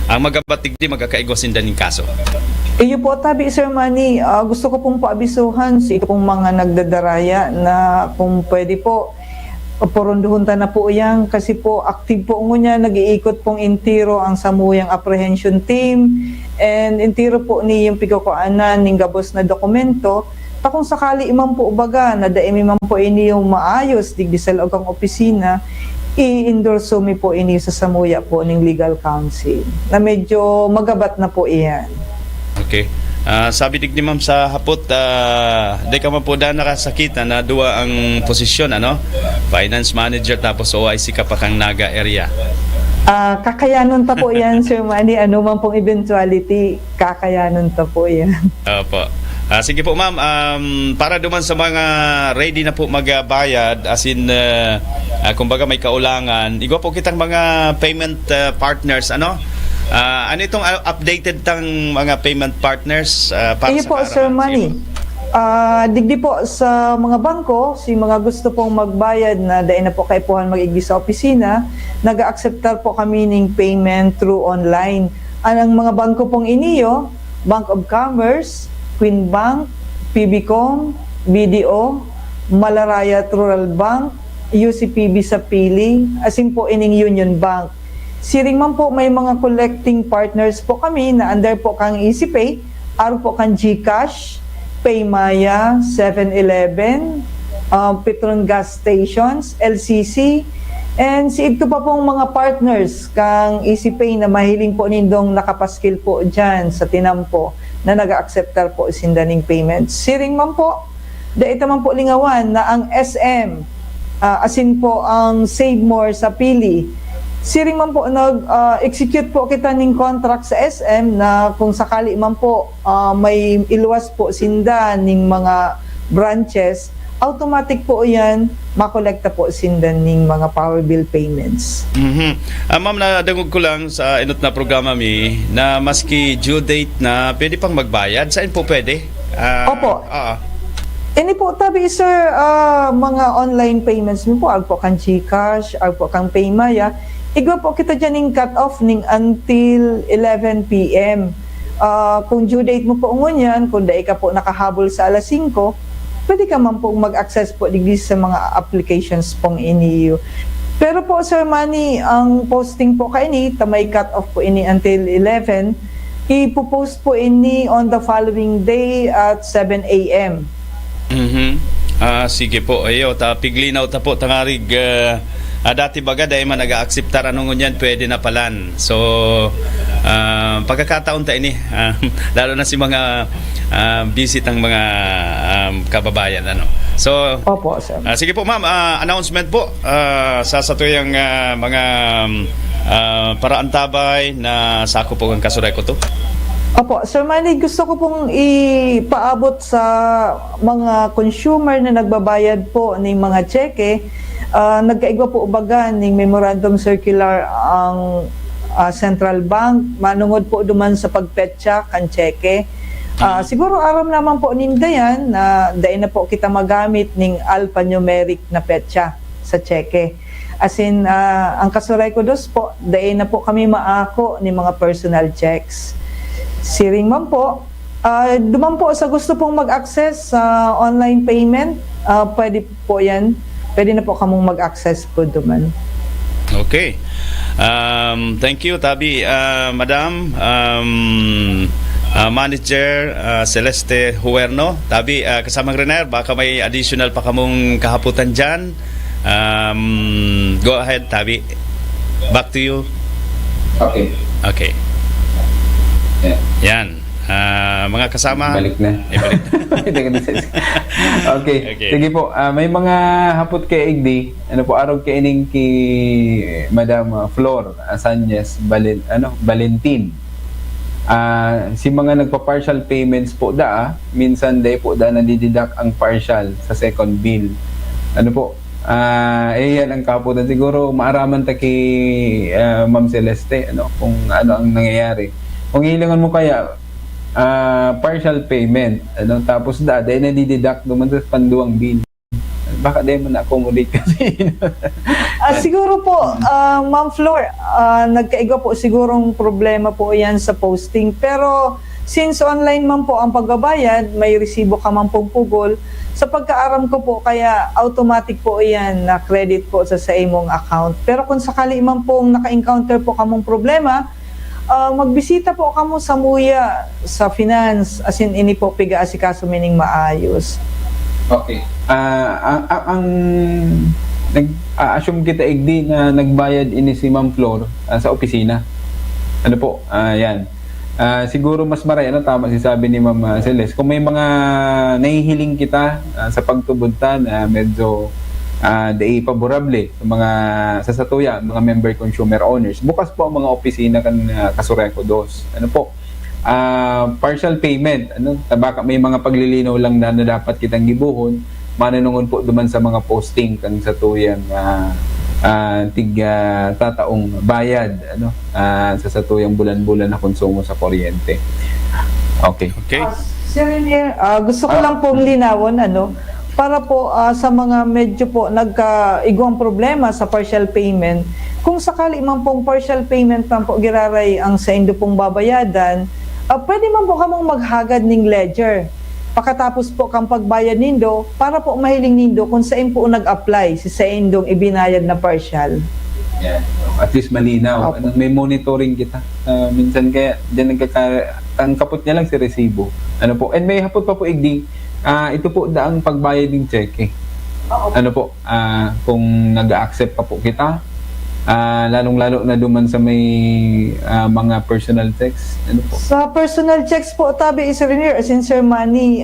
ang magabatig di magkakaigwasin din yung kaso. Iyo po tabi, Sir Manny, gusto ko pong paabisuhan sa itong mga nagdadaraya na kung pwede po porunduhon ta na po yan kasi po active po ngunya nag-iikot pong intiro ang samuyang apprehension team and intiro po ni yung pigkukuanan ning gabos na dokumento ta kung sakali imam po ubaga na daimi man po ini yung maayos digdi sa loob ang opisina i-endorso mi po ini sa samuya po ning legal counsel na medyo magabat na po iyan. Okay. Sabi digdi ma'am sa hapot, di ka man po na nakasakita na duwa ang posisyon, finance manager tapos OIC ka pa kang Naga area. Kakayanon ta po yan, Sir Manny. Ano man pong eventuality, kakayanon ta po yan. Opo. Sige po ma'am, para duman sa mga ready na po magbayad, as in, kumbaga may kaulangan, igwa po kitang mga payment partners, ano itong updated tang mga payment partners para Iyo sa po, Sir Manny. Digdi po sa mga bangko, si mga gusto pong magbayad na dahil na po kaipuhan mag-igdi sa opisina, nag-acceptar po kami ng payment through online. Ang mga bangko pong iniyo, Bank of Commerce, Queen Bank, PBCom, BDO, Malaraya Rural Bank, UCPB sa Pili, asin po ining Union Bank. Siring man po may mga collecting partners po kami na under po kang EasyPay, aro po kang GCash, Paymaya, 7-Eleven, Petron Gas Stations, LCC, and si ito pa pong mga partners kang EasyPay na mahiling po nindong nakapaskil po dyan sa tinampo na nag-acceptar po sindaning payments. Siring man po, dahil man po lingawan na ang SM, asin po ang Save More sa Pili, siring man po nag-execute po kita ng contract sa SM na kung sakali man po may iluwas po sinda ng mga branches, automatic po yan makolekta po sinda ng mga power bill payments. Ma'am, nadagog ko lang sa inot na programa na maski due date na pwede pang magbayad, saan po pwede? Opo. Ini po tabi sir, mga online payments mo po, po kang GCash, po kang Paymaya, igwa po kita dyan yung cut-off ning until 11 p.m. Kung due date mo po ngunyan, kung dahil ka po nakahabol sa alas 5, pwede ka man po mag-access po digdi sa mga applications pong iniyo. Pero po Sir Manny, ang posting po kaini, tamay cut-off po ini until 11, ipopost po ini on the following day at 7 a.m. Sige po, ayo, piglinaw ta po tangarig dati baga dahil man nag-acceptar anong ngunyan pwede na palan. So pagkakataon ta ini lalo na si mga visit ang mga kababayan So Opo, sir. Sige po ma'am, announcement po sa satuyang mga paraantabay na sako po ang Kasureko to. Opo, Sir Manny, gusto ko pong ipaabot sa mga consumer na nagbabayad po ng mga cheque. Nagkaigwa po ubaga ng memorandum circular ang Central Bank. Manungod po duman sa pagpetsa kan cheque. Siguro aram naman po ninda yan na dahil na po kita magamit ng alphanumeric na petsa sa cheque. As in, ang Kasuray ko dos po, dahil na po kami maako ni mga personal checks. Si Ring man po, duman po sa gusto pong mag-access sa online payment, pwede po yan. Pwede na po kamong mag-access po duman. Okay. Thank you, Tabi. Madam, Manager Celeste Huerno. Tabi, kasamang Rener, baka may additional pa kamong kahaputan dyan. Go ahead, Tabi. Back to you. Okay. Okay. Yeah. Yan. Mga kasama. Balik na. Balik na. Okay. Okay. Sige po. May mga hapot kay Igdi. Ano po, araw kay ining ki Madam Flor Asanyes Valentin. Si mga nagpa-partial payments po minsan day po nadididak ang partial sa second bill. Ano po? Yan ang kaputan. Siguro maaraman ta kay Ma'am Celeste kung ano ang nangyayari. Kung hilingan mo kaya partial payment tapos dahil nadididak duman sa panduang bill, baka di mo na-accommodate kasi. Siguro po, Ma'am Flor, nagkaiga po sigurong problema po yan sa posting. Pero since online man po ang pagbabayad, may resibo ka man pong pugol, sa pagkaaram ko po, kaya automatic po yan na credit po sa imong account. Pero kung sakali man pong naka-encounter po kamong problema, magbisita po kamo sa MUYA, sa finance, as in ini po piga asikaso mining maayos. Okay. Ang nag-assume kita Igdi na nagbayad ini si Ma'am Flor sa opisina. Ano po? Yan. Siguro mas maray, tama si sabi ni Ma'am Celeste. Kung may mga nahihiling kita sa pagtubunta na medyo day favorable sa mga sasatuya, mga member consumer owners, bukas po ang mga opisina kan Kasuray ko dos. Ano po? Partial payment, baka may mga paglilinaw lang na dapat kitang gibuhon, mananungon po duman sa mga posting kan sa tuyang tataong bayad sa satuyang bulan-bulan na konsumo sa kuryente. Okay. Okay. Sir Renier, gusto ko lang pong linawon para po sa mga medyo po nagkaigwang problema sa partial payment, kung sakali man pong partial payment man po giraray ang sa indo pong babayadan, pwede man po kamong maghagad ng ledger. Pakatapos po kang pagbayad nindo, para po mahiling nindo kung saan po nag-apply sa indong ibinayad na partial. Yeah. At least malinaw. May monitoring kita. Minsan kaya diyan ang kapot niya lang si resibo. Ano po? And may hapot pa po Igdi. Ito po daang pagbayad ng cheque. Ano po? Kung nag-accept pa po kita, lalong-lalo na duman sa may mga personal checks. Ano po? Sa personal checks po, Tabi Sir Renier, as in Sir Manny,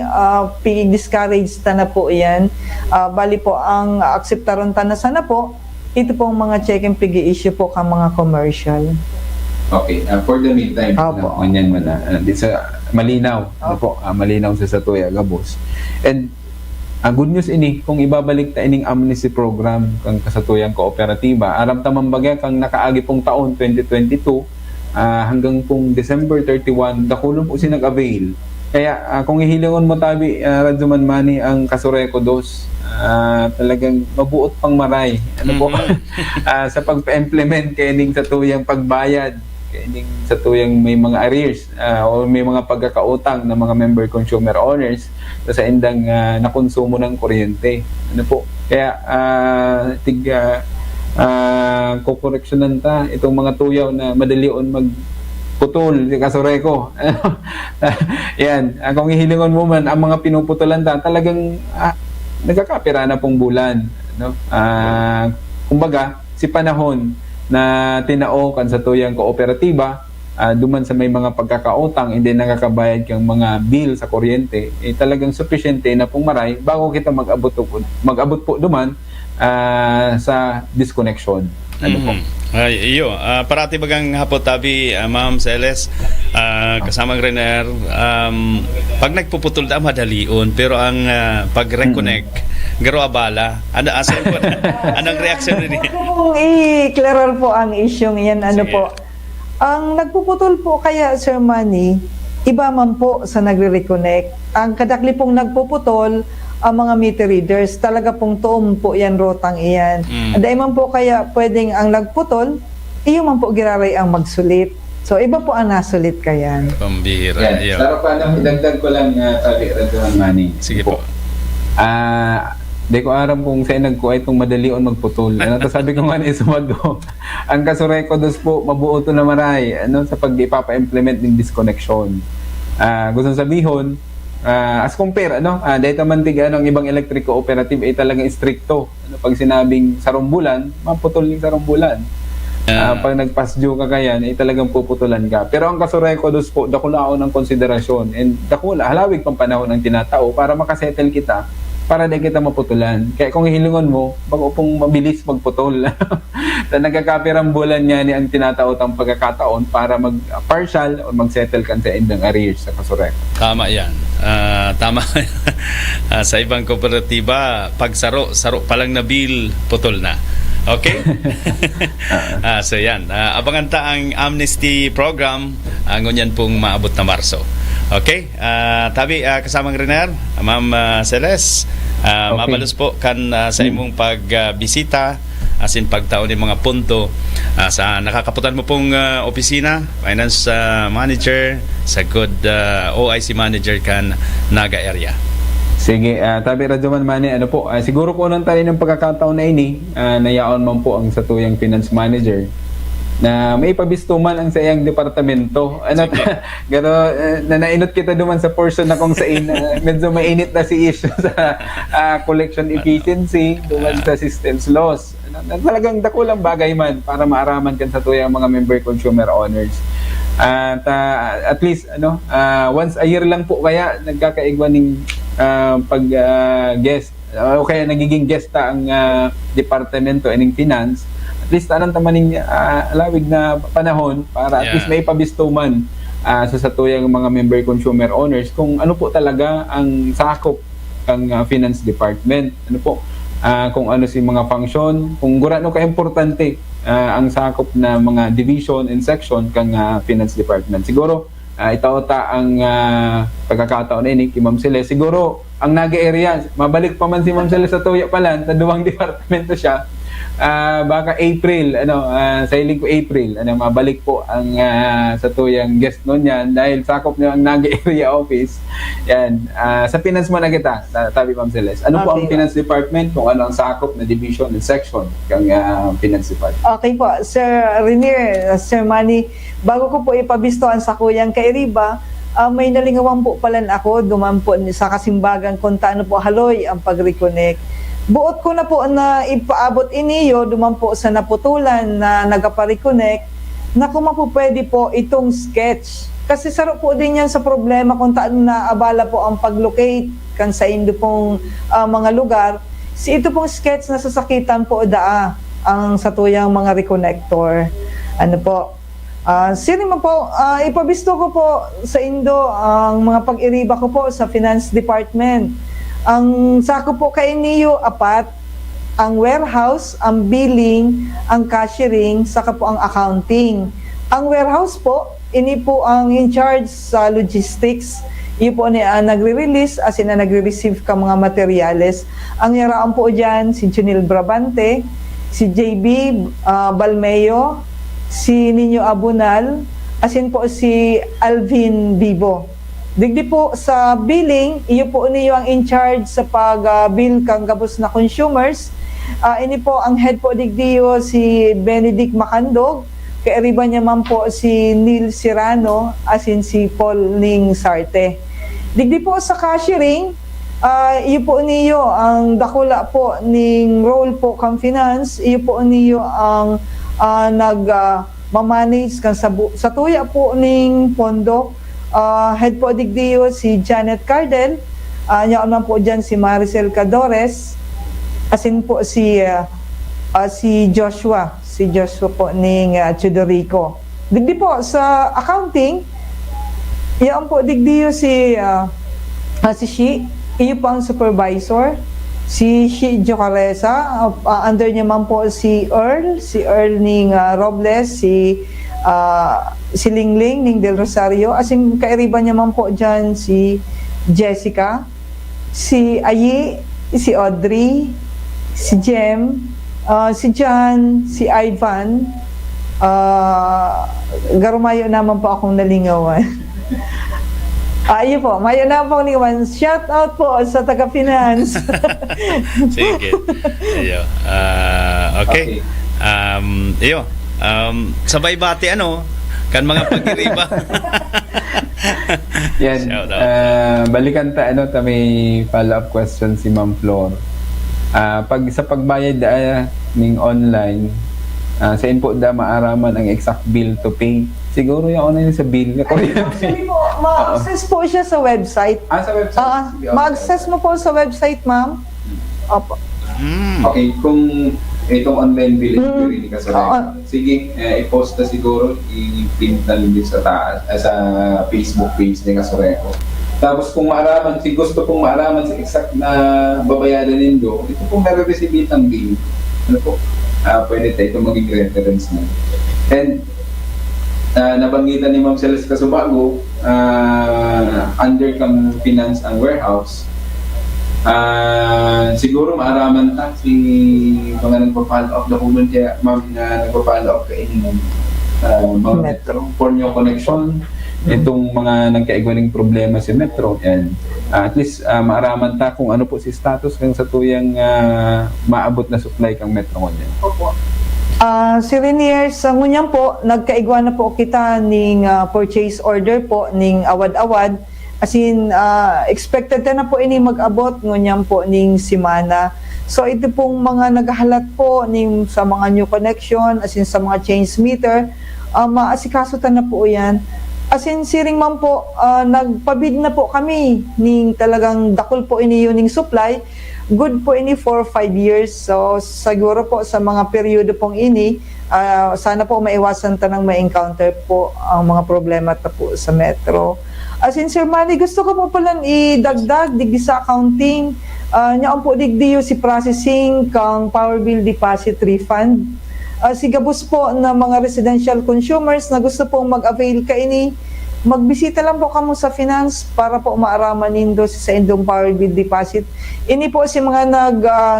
discouraged na po yan. Bali po, ang akseptaron na sana po, ito pong mga check and pigi-issue po ka mga commercial. Okay, for the meantime, ganyan mo na. Malinaw, malinaw sa Satuya Gabos. And good news ini, kung ibabalik ta ining amnesty program kang kasatuyang kooperatiba, aram tamang bagay kang nakaagi pong taon 2022 hanggang pong December 31, dakulong po sinag-avail. Kaya kung ihilingon mo Tabi, Radzuman Mani, ang Kasuray ko dos, talagang mabuot pang maray sa pag-implement kaning satuyang pagbayad, kaning satuyang may mga arrears o may mga pagkakautang ng mga member consumer owners sa indang nakonsumo ng kuryente. Ano po? Kaya kokoreksyonan ta itong mga tuyaw na madalion magputol si Kasuray ko. Yan. Kung ihilingon mo man ang mga pinuputulan ta, talagang nagkakapira na pong bulan. Kumbaga, si panahon na tinao kan sa tuyang kooperatiba, duman sa may mga pagkakautang, hindi nakakabayad kang mga bill sa kuryente, talagang sufficiente na pong maray bago kita mag-abot po duman sa disconnection. Ano po? Parati bagang hapot Tabi, Ma'am Celeste, kasamang Rener, pag nagpuputol da madalion, pero ang pag-reconnect garo abala. Anong reaction rin? I-clear po ang issue yan. Po? Ang nagpuputol po kaya, Sir Manny, iba man po sa nagre-reconnect. Ang kadakli pong nagpuputol, ang mga meter readers. Talaga pong tuom po yan, rotang iyan. Dahil man po kaya pwedeng ang nagputol, iyo man po giraray ang magsulit. So, iba po ang nasulit kayan. Pambihira. Yan. Ayun. Pero paano, idagdag ko lang sabi, Radyoman Manny. Sige po. Di ko aram kung saan nagkuha itong madalion magputol. Ano to sabi ko nga ni Sumado, ang kasureko dos po, mabuo to na maray sa pag-ipapa-implement ng disconnection. Gusto sabihin, as compare, dahil tamantig ang ibang electric cooperative ay talagang stricto. Pag sinabing sarumbulan, maputol yung sarumbulan. Pag nag-pass due ka kayan, ay talagang puputulan ka. Pero ang kasureko dos po, dakulaon ng konsiderasyon. And dakula, halawig pang panahon ang tinatao para makasettle kita, para di kita maputulan. Kaya kung hilingon mo, bago pong mabilis magputol. Nagkakapirambulan niya ni ang tinataot ang pagkakataon para mag-partial o mag-settle kan sa endang arrears sa kasureko. Tama yan. Tama. Sa ibang kooperatiba, pag saro pa lang na bill, putol na. Okay? So yan. Abangan ta ang amnesty program. Ngunyan pong maabot na Marso. Okay? Tabi, kasamang Riner, Ma'am Celeste, Okay. mabalos po kan sa imong pagbisita, asin pagtaon ng mga punto sa nakakaputan mo pong opisina, finance manager, sa good OIC manager kan Naga area. Sige, tabi Radyoman Manny, siguro po nang tayo ng pagkakataon na ini, nayaon man po ang satuyang finance manager na may pabistuman ang sa iyang departamento. Gano, na nainot kita duman sa portion na kung saan medyo mainit na si issue sa collection efficiency, duman sa systems loss. Talagang dakulang bagay man para maaraman kan sa tuyang mga member consumer owners. At least once a year lang po kaya nagkakaigwa ng pag-guest o kaya nagiging guest ang departamento and finance. At least anong tamaning alawig na panahon para at least may pabistuman sa satuyang mga member consumer owners kung ano po talaga ang sakop ng finance department. Kung ano si mga function, kung gurano ka-importante ang sakop na mga division and section kang finance department. Siguro itaota ang pagkakataon ini kay Ma'am Celeste. Siguro ang Naga area, mabalik pa man si Ma'am Celeste sa tuya palan, sa duwang departamento siya. Baka April, sa iling ko April, mabalik po ang sa tuyang guest noon yan dahil sakop niyo ang Naga area office. Yan, sa finance mo na kita, tabi Ma'am Celeste. Ano po ang finance department, kung ano ang sakop na division and section ng finance department? Okay po, Sir Renier, Sir Manny, bago ko po ipabistoan sa kuyang kay Riba, may nalingawan po palan ako, duman po sa kasimbagan kung taano po haloy ang pag-reconnect. Buot ko na po na ipaabot iniyo, duman po sa naputulan na nagapa-reconnect, na kung po pwede po itong sketch. Kasi saro po din yan sa problema kung taano na abala po ang pag-locate kan sa indo pong mga lugar. Si ito pong sketch na sasakitan po ang satuyang mga reconnector. Sino mo po, ipabisto ko po sa indo ang mga pag-iriba ko po sa finance department. Ang sako po kay niyo apat, ang warehouse, ang billing, ang cashiering, saka po ang accounting. Ang warehouse po, ini po ang in charge sa logistics. Iyo po niya nagre-release as in nagre-receive ka mga materyales. Ang yaraan po dyan si Junil Brabante, si JB Balmeo, si Nino Abunal, as in po si Alvin Bibo. Digdi po sa billing, iyo po niyo ang in charge sa pag-bill kang gabos na consumers. Ini po ang head po digdiyo si Benedict Macandog, kay riba niya man po si Neil Serrano, as in si Paul Ning Sarte. Digdi po sa cashiering, iyo po niyo ang dakula po ning role po kang finance, iyo po niyo ang mamanage kan sa tuya po ning pondo. Head po digdiyo si Janet Cardel, niya naman po dyan si Maricel Cadores, asin po si Joshua po ning Chudorico. Digdi po sa accounting, yan po digdiyo si Shi, iyo po ang supervisor, si Shi Jocaresa, under niya man po si Earl ning Robles, si Lingling ning Del Rosario, asin kairiba niya man po dyan si Jessica, si Ayi, si Audrey, si Jem, si John, si Ivan, garumayo naman po akong nalingawan. Ayun po, mayo na po nalingawan. Shout out po sa taga-finance. Sige. Ayo. Okay. Iyo. Sabay bati kan mga pag-iriba. Yan. Shout out. Balikan ta may follow-up question si Ma'am Flor. Pag sa pagbayad ning online, sa input maaraman ang exact bill to pay. Siguro yung sa bill na kuryente. Actually po, ma-access po siya sa website. Sa website? Sige, okay. Ma-access mo po sa website, ma'am. Opo. Okay, kung itong online bill ni Kasureko, sige, i-post na siguro, i-print na din sa taas, sa Facebook page ni Kasureko. Tapos kung maaraman, si gusto pong maaraman sa exact na babayaran nindo, ito pong nare-receive ng bill. Ano po? Pwede tayo itong maging reference na. And nabanggitan ni Ma'am Celeste Casubago, under kang finance ang warehouse, siguro maaraman ta si mga nagpa-follow up document kaya ma'am na nagpa-follow up kay inyong mga Metro for new connection, itong mga nagkaigwaling problema si Metro, yan. At least maaraman ta kung ano po si status kung sa tuyang maabot na supply kang Metro niya. Opo. Si Renier, sa ngunyan po, nagkaigwa na po kita ning purchase order po ning awad-awad. As in, expected na po ini mag-abot ngunyan po ning simana. So ito pong mga naghahalat po ning sa mga new connection, as in sa mga change meter, maasikaso na po yan. As in, siring man po, nagpabid na po kami ning talagang dakol po ini yun ning supply. Good po ini for 5 years. So siguro po sa mga periodo pong ini, sana po maiwasan tanang ma-encounter po ang mga problema ta po sa Metro. As in, Sir Manny, gusto ko po pala idagdag digdi sa accounting. Nyaon po digdi si processing kang power bill deposit refund. Si gabos po na mga residential consumers na gusto pong mag-avail ka ini, magbisita lang po kamo sa finance para po maaraman nindo sa indong power bill deposit. Ini po si mga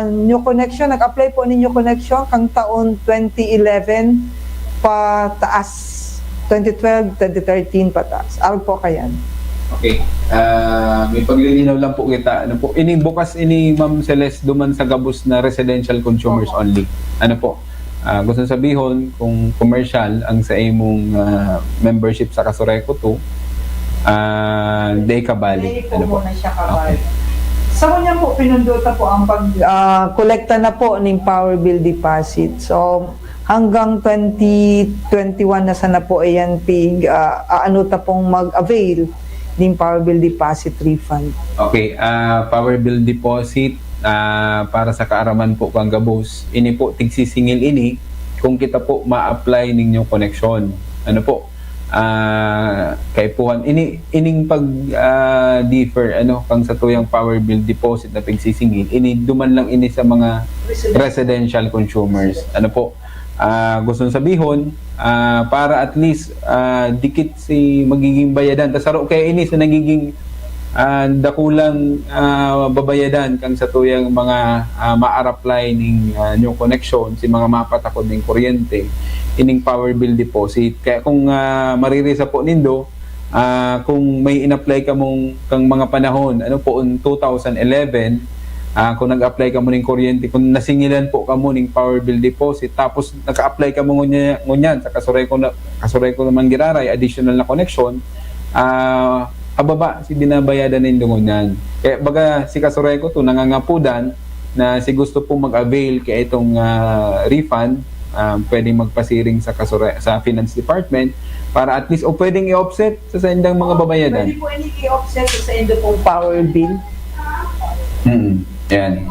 new connection, nag-apply po ni new connection kang taon 2011 pataas, 2012, 2013 pataas. Araw po kayan. Okay. May paglilinaw lang po kita. Ano po? Ini bukas ini Ma'am Celeste duman sa gabos na residential consumers only. Ano po? Gusto sabihin kung commercial ang sa imong membership sa Kasureko 2, day kabali. Ano po? Okay. Sa kanya po, pinunduta po ang pag-kolekta na po ng power bill deposit. So, hanggang 2021 na sana po ayan ano ta pong mag-avail ng power bill deposit refund. Okay, power bill deposit para sa kaaraman po kang gabos, ini po tigsisingil ini kung kita po ma-apply ninyong connection. Ano po? Kay puhan ining pag differ kang sa tuyang power bill deposit na pagsisingil, ini duman lang ini sa mga residential consumers. Ano po? Gusto sabihin para at least dikit si magiging bayadan tasaro kay ini sa nagiging dakulang babayadan kang sa tuyang mga ma-apply ning new connection si mga mapatakod ning kuryente ining power bill deposit. Kaya kung maririsa po nindo, kung may in-apply ka mong kang mga panahon po 2011, kung nag-apply ka mo ning kuryente, kung nasingilan po ka mo ning power bill deposit, tapos naka-apply ka mo ngunyan sa Kasureko naman giraray additional na connection, ababa si binabayadan nindo ngunyan. Kaya baga si Kasureko to nangangapudan na si gusto pong mag-avail kay itong refund, pwedeng magpasiring sa sa finance department para at least pwedeng i-offset sa indang mga babayadan. Pwede po i-offset sa indang pong power bill. Yan.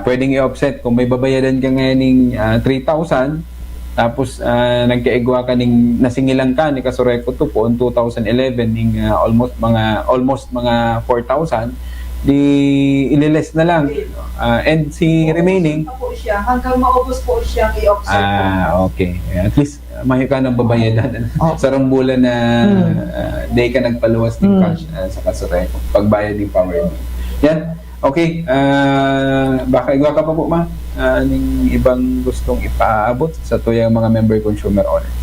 Pwedeng i-offset kung may babayadan ka ngayon ng 3,000 tapos nagkaigwa ka ning nasingilan ka ni Kasureko to po 2011 ning almost mga 4,000, di ililes na lang. And si remaining po siya hanggang maubos po siya i-offset. Okay. At least may ka nang babayadan sa rambulan na day ka nagpaluwas ng cash sa Kasureko pagbayad ng power bill. Yan. Okay, baka iwa ka pa po ma, aning ibang gustong ipaabot sa tuyang mga member consumer owners.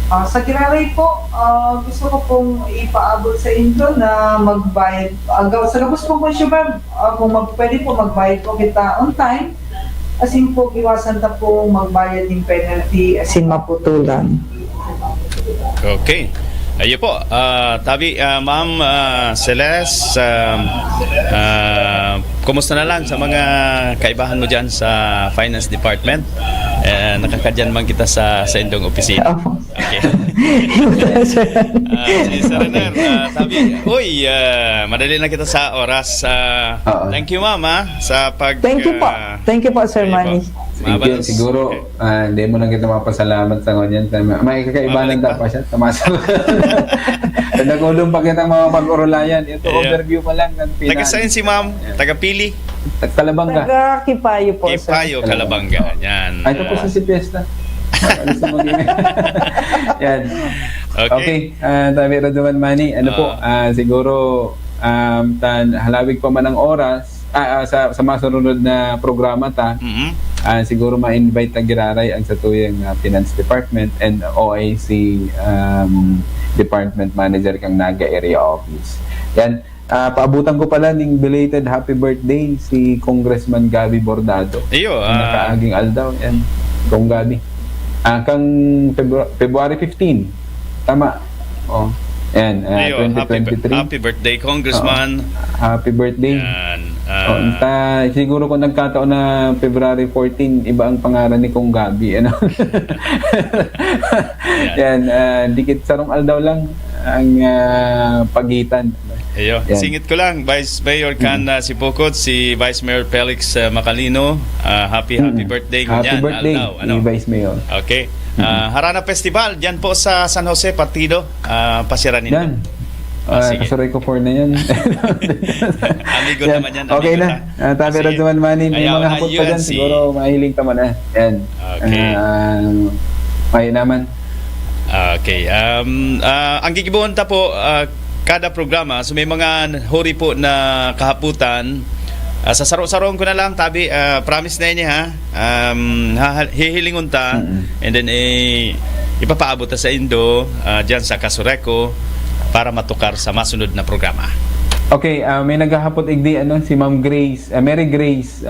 Sa Kiraray po, gusto ko pong ipaabot sa inyo na magbayad. Sa gabos pong consumer, kung pwede po magbayad po kita on time, asin po iwasan ta po magbayad ng penalty, asin maputulan. Okay. Ayun po, Tabi, Ma'am Celeste, kumusta na lang sa mga kaibahan mo dyan sa Finance Department? Nakakadyan man kita sa indong opisina. Opo. Okay. Si Serener, Tabi, uy, madali na kita sa oras. Thank you, Ma'am, sa pag... Thank you po. Thank you po, Sir Manny. Sige, siguro, hindi mo lang kita mapasalamat sa ngonyan. May kakaibanan pa siya. Tamasal. Nagulong pa kita mga pag-urulayan. Ito, overview pa lang ng Pinan. Taga-saan si Ma'am? Taga-Pili? Kalabanga. Taga-Kipayo po, sir. Kipayo, Kalabanga. Yan. Ito po sa si Fiesta. Alis na mag-ingay. Yan. Okay. Tabi Raduman Manny. Ano po, siguro, halawig pa man ang oras, sa masunod na programa siguro ma-invite na Giraray ang satuyang Finance Department and OIC Department Manager kang Naga Area Office. Yan. Paabutan ko pala ng belated happy birthday si Congressman Gabi Bordado. Iyo. Nakaaging aldaw. Yan. Kong Gabi. Kang February 15. Tama. Oh. Yan. 2023. Happy birthday, Congressman. Happy birthday. Yan. Siguro kung nagkataon na February 14, iba ang pangalan ni Kong Gabi. Ano? Yan. Dikit sarong aldaw lang ang pagitan. Ayo, singit ko lang, Vice Mayor si Pukot, si Vice Mayor Felix Macalino, happy birthday Happy ngunyan, birthday, aldaw, ano? Vice Mayor. Okay. Harana Festival, dyan po sa San Jose, Partido, pasiran ninyo. Yan. Kasuray ko for na yan. Amigo naman yan. Okay na. Tabi Raduman Manny, may mga hapot pa dyan. Siguro mahiling tama na. Yan. Okay. May naman. Okay. Ang gigibuhon ta po, kada programa, so may mga huri po na kahaputan. Sa saro-sarong ko na lang, Tabi, promise na niya hihilingon ta, and then ipapaabot ta sa Indo, dyan sa Kasureco, para matukar sa masunod na programa. Okay, may naghahapot igdi si Ma'am Grace, Mary Grace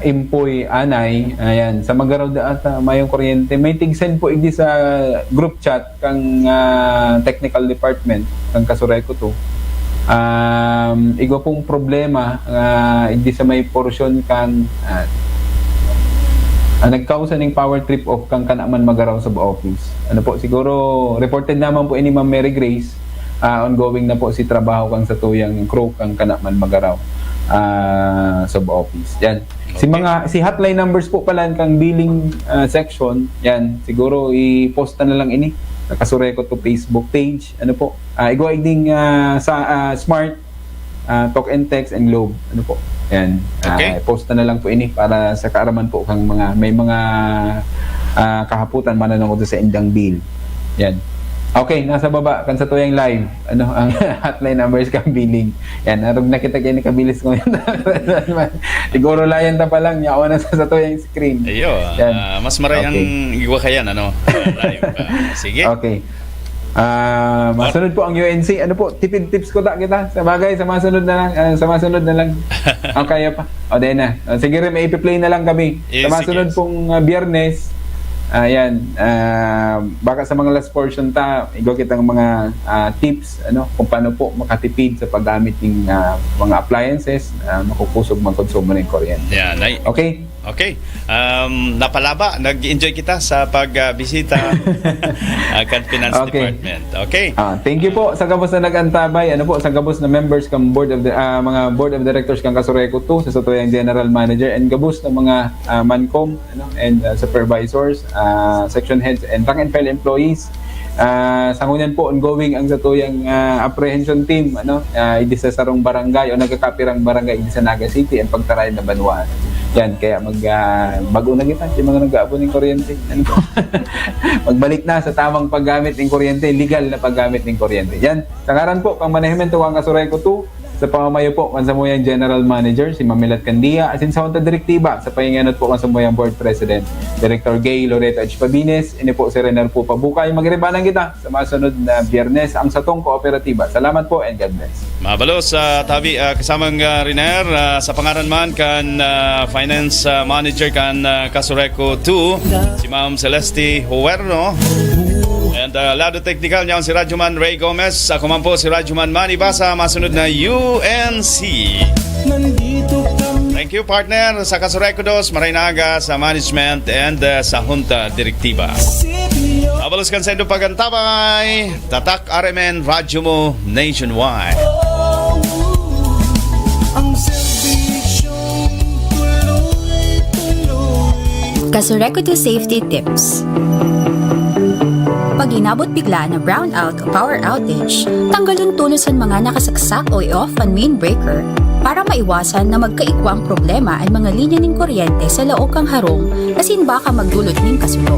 Impoy Anay. Ayan, sa Magaraw da ata mayong kuryente. May tig-send po igdi sa group chat kang technical department kang Kasureco to. Igo pong problema igdi sa may portion kang nagkausa ning power trip off kang kanaman Magaraw sa office. Ano po, siguro reported naman po ini Ma'am Mary Grace. Ongoing na po si trabaho kang sa tuyang crew kang kanaman Magaraw sa office. Yan. Okay. Si hotline numbers po pala kang billing section. Yan. Siguro i-post na lang ini. Nakasureco to Facebook page. Ano po? Igwa ding sa Smart Talk and Text and Globe. Ano po? Yan. Okay. Post na lang po ini para sa kaaraman po kang may mga kahaputan mananong sa indang bill. Yan. Okay, nasa baba kan sa tuyang live. Ang hotline numbers kang billing. Yan, arog nakita kayo ni kabilis ko yan. Siguro layan ta pa lang yawa na sa tuyang screen. Ayo, mas maray ang iwa kayan live. Sige. Okay. Masunod po ang UNC. Ano po, tipid tips ko kita. Sa bagay, sa masunod na lang. Kaya pa. O, din na. Sige rin, may ipi-play na lang kami. Sa masunod pong Biyernes, ayan, baka sa mga last portion igo kitang mga tips kung paano po makatipid sa paggamit ng mga appliances, makukusog magkonsumo ng kuryente. Yeah, okay. Okay. Napalaba, nag-enjoy kita sa pagbisita kan Finance Department. Okay. Thank you po sa gabos na nag-antabay. Sa gabos na members kang mga board of directors kang Kasureco 2, sa tuyang general manager, and gabos na mga mancom and supervisors, section heads and rank and file employees. Sa ngunyan po ongoing ang satuyang apprehension team idi sa sarong barangay o nagkakapirang barangay idi sa Naga City and pagtaray na Banwaan. Yan, kaya bago na kita yung mga nag-aabon ng kuryente. Magbalik na sa tamang paggamit ng kuryente, legal na paggamit ng kuryente. Yan, sangaran po kang manahimento kang Kasureco 2, sa pamamayo po Kansamuyang General Manager si Mamilat Candia, asin sa unta direktiba sa pahinganot po Kansamuyang Board President Director Gay Loreto H. Pabines, ini po si Rener po Pabukay. Magribanan kita sa masunod na Biyernes ang satong kooperatiba. Salamat po and God bless. Mabalos sa tabi kasamang Riner sa pangaran man kan Finance Manager kan Kasureco 2 si Ma'am Celeste Huerno. And lado technical niya si Radyoman Ray Gomez. Ako man po si Radyoman Manny Basa. Masunod na UNC. Nandito kami. Thank you partner sa Kasureco 2, Marinaga, sa management and sa Junta Direktiba. Sipyo. Abalos kan sa ito pagantabay. Tatak RMN Radyo mo nationwide. Ang serbisyong tuloy-tuloy. Kasureco 2 Safety Tips. Pag inabot bigla na brownout o power outage, tanggalon tulos ang mga nakasaksak o i-off ang main breaker para maiwasan na magkaikwang problema ang mga linya ng kuryente sa laok kang harong asin baka magdulot ng kasulok.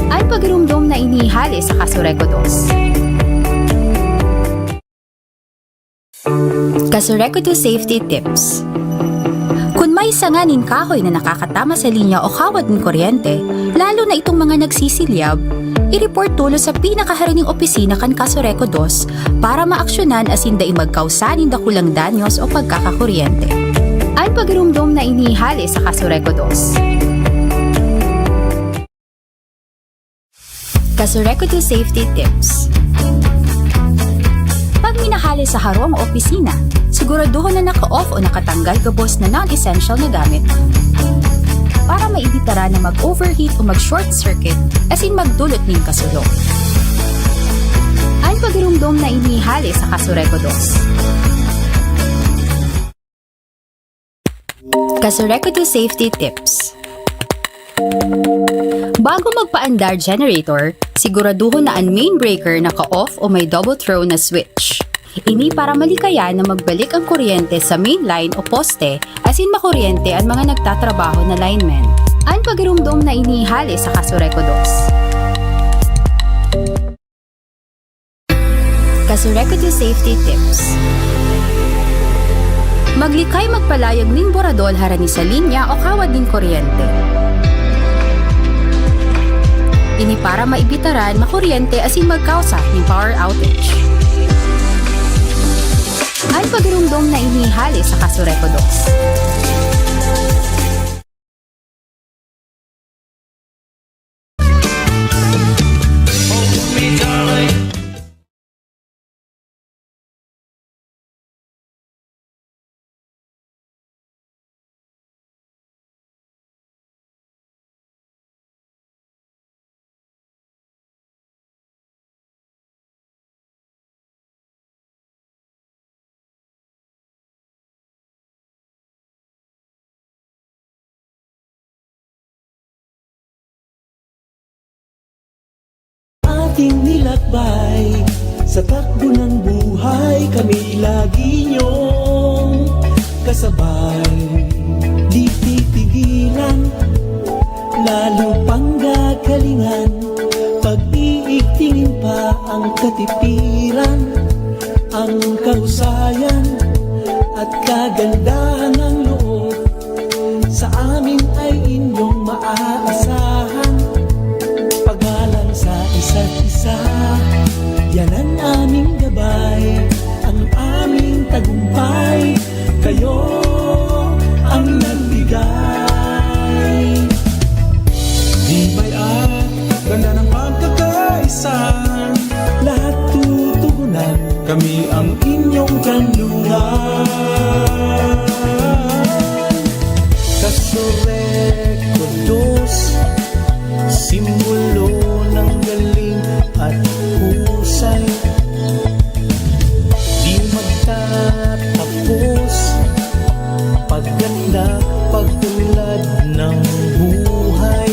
Ang pagirumdom na inihali sa Kasureco 2. Kasureco 2 Safety Tips. Kung may sanganin kahoy na nakakatama sa linya o kawad ng kuryente, lalo na itong mga nagsisilyab, i-report tulo sa pinakaharining opisina kan Kasureco 2 para maaksyonan asin daing magkausanin dakulang danyos o pagkakakuryente. Ang pagirumdom na inihali sa Kasureco 2. Kasureco 2 Safety Tips. Pag minahali sa harong o opisina, siguraduhin na naka-off o nakatanggal gabos na non-essential na gamit para maibitara na mag-overheat o mag-short circuit asin magdulot ng kasulok. Ang pagirumdom na inihali sa Kasureco 2. Kasureco 2 Safety Tips. Bago magpaandar generator, siguraduhin na ang main breaker naka-off o may double throw na switch. Ini para malikaya na magbalik ang kuryente sa main line o poste asin makuryente ang mga nagtatrabaho na linemen. Ang pagirumdom na inihali sa Kasureco 2. Kasureco 2 Safety Tips. Maglikay magpalayag ning boradol harani sa linya o kawad ning kuryente. Ini para maibitaran makuryente asin magkausa ng power outage. Ang pagirumdom na inihali sa Kasureco 2. Ating nilakbay sa takbo ng buhay, kami lagi niyong kasabay. Di titigilan, lalo pang gagalingan, pag-iigtingin pa ang katipiran, ang kahusayan at kagandahan ng loob. Sa amin ay inyong maaasahan, paggalang sa isa't isa, yan ang aming gabay, ang aming tagumpay, kayo ang nagbigay. Di ba'y ganda ng pagkakaisa, Lahat tutugunan, kami ang inyong kanluran. Kasureco 2, simbolo ng galing at husay, di magtatapos, pagganda, pagtulad ng buhay.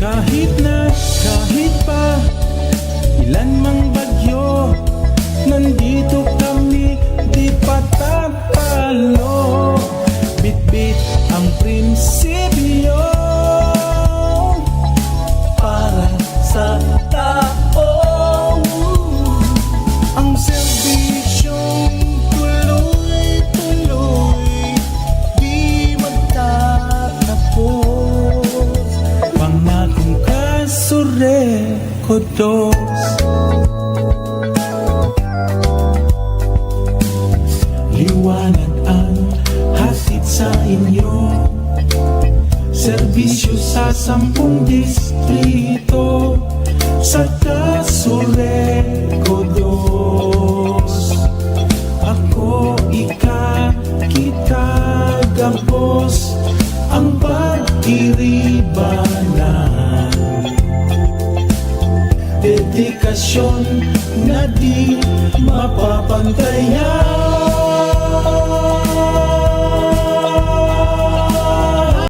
kahit pa ilan mang bagyo, nandito kami, di patatalo. Bit-bit ang prinsipyo, Recordos. Liwanag ang hatid sa inyo, serbisyo sa 10 distrito, sa Recordos. Ako, kita, gabos, ang pagtiribanan, dedikasyon na di mapapantayan.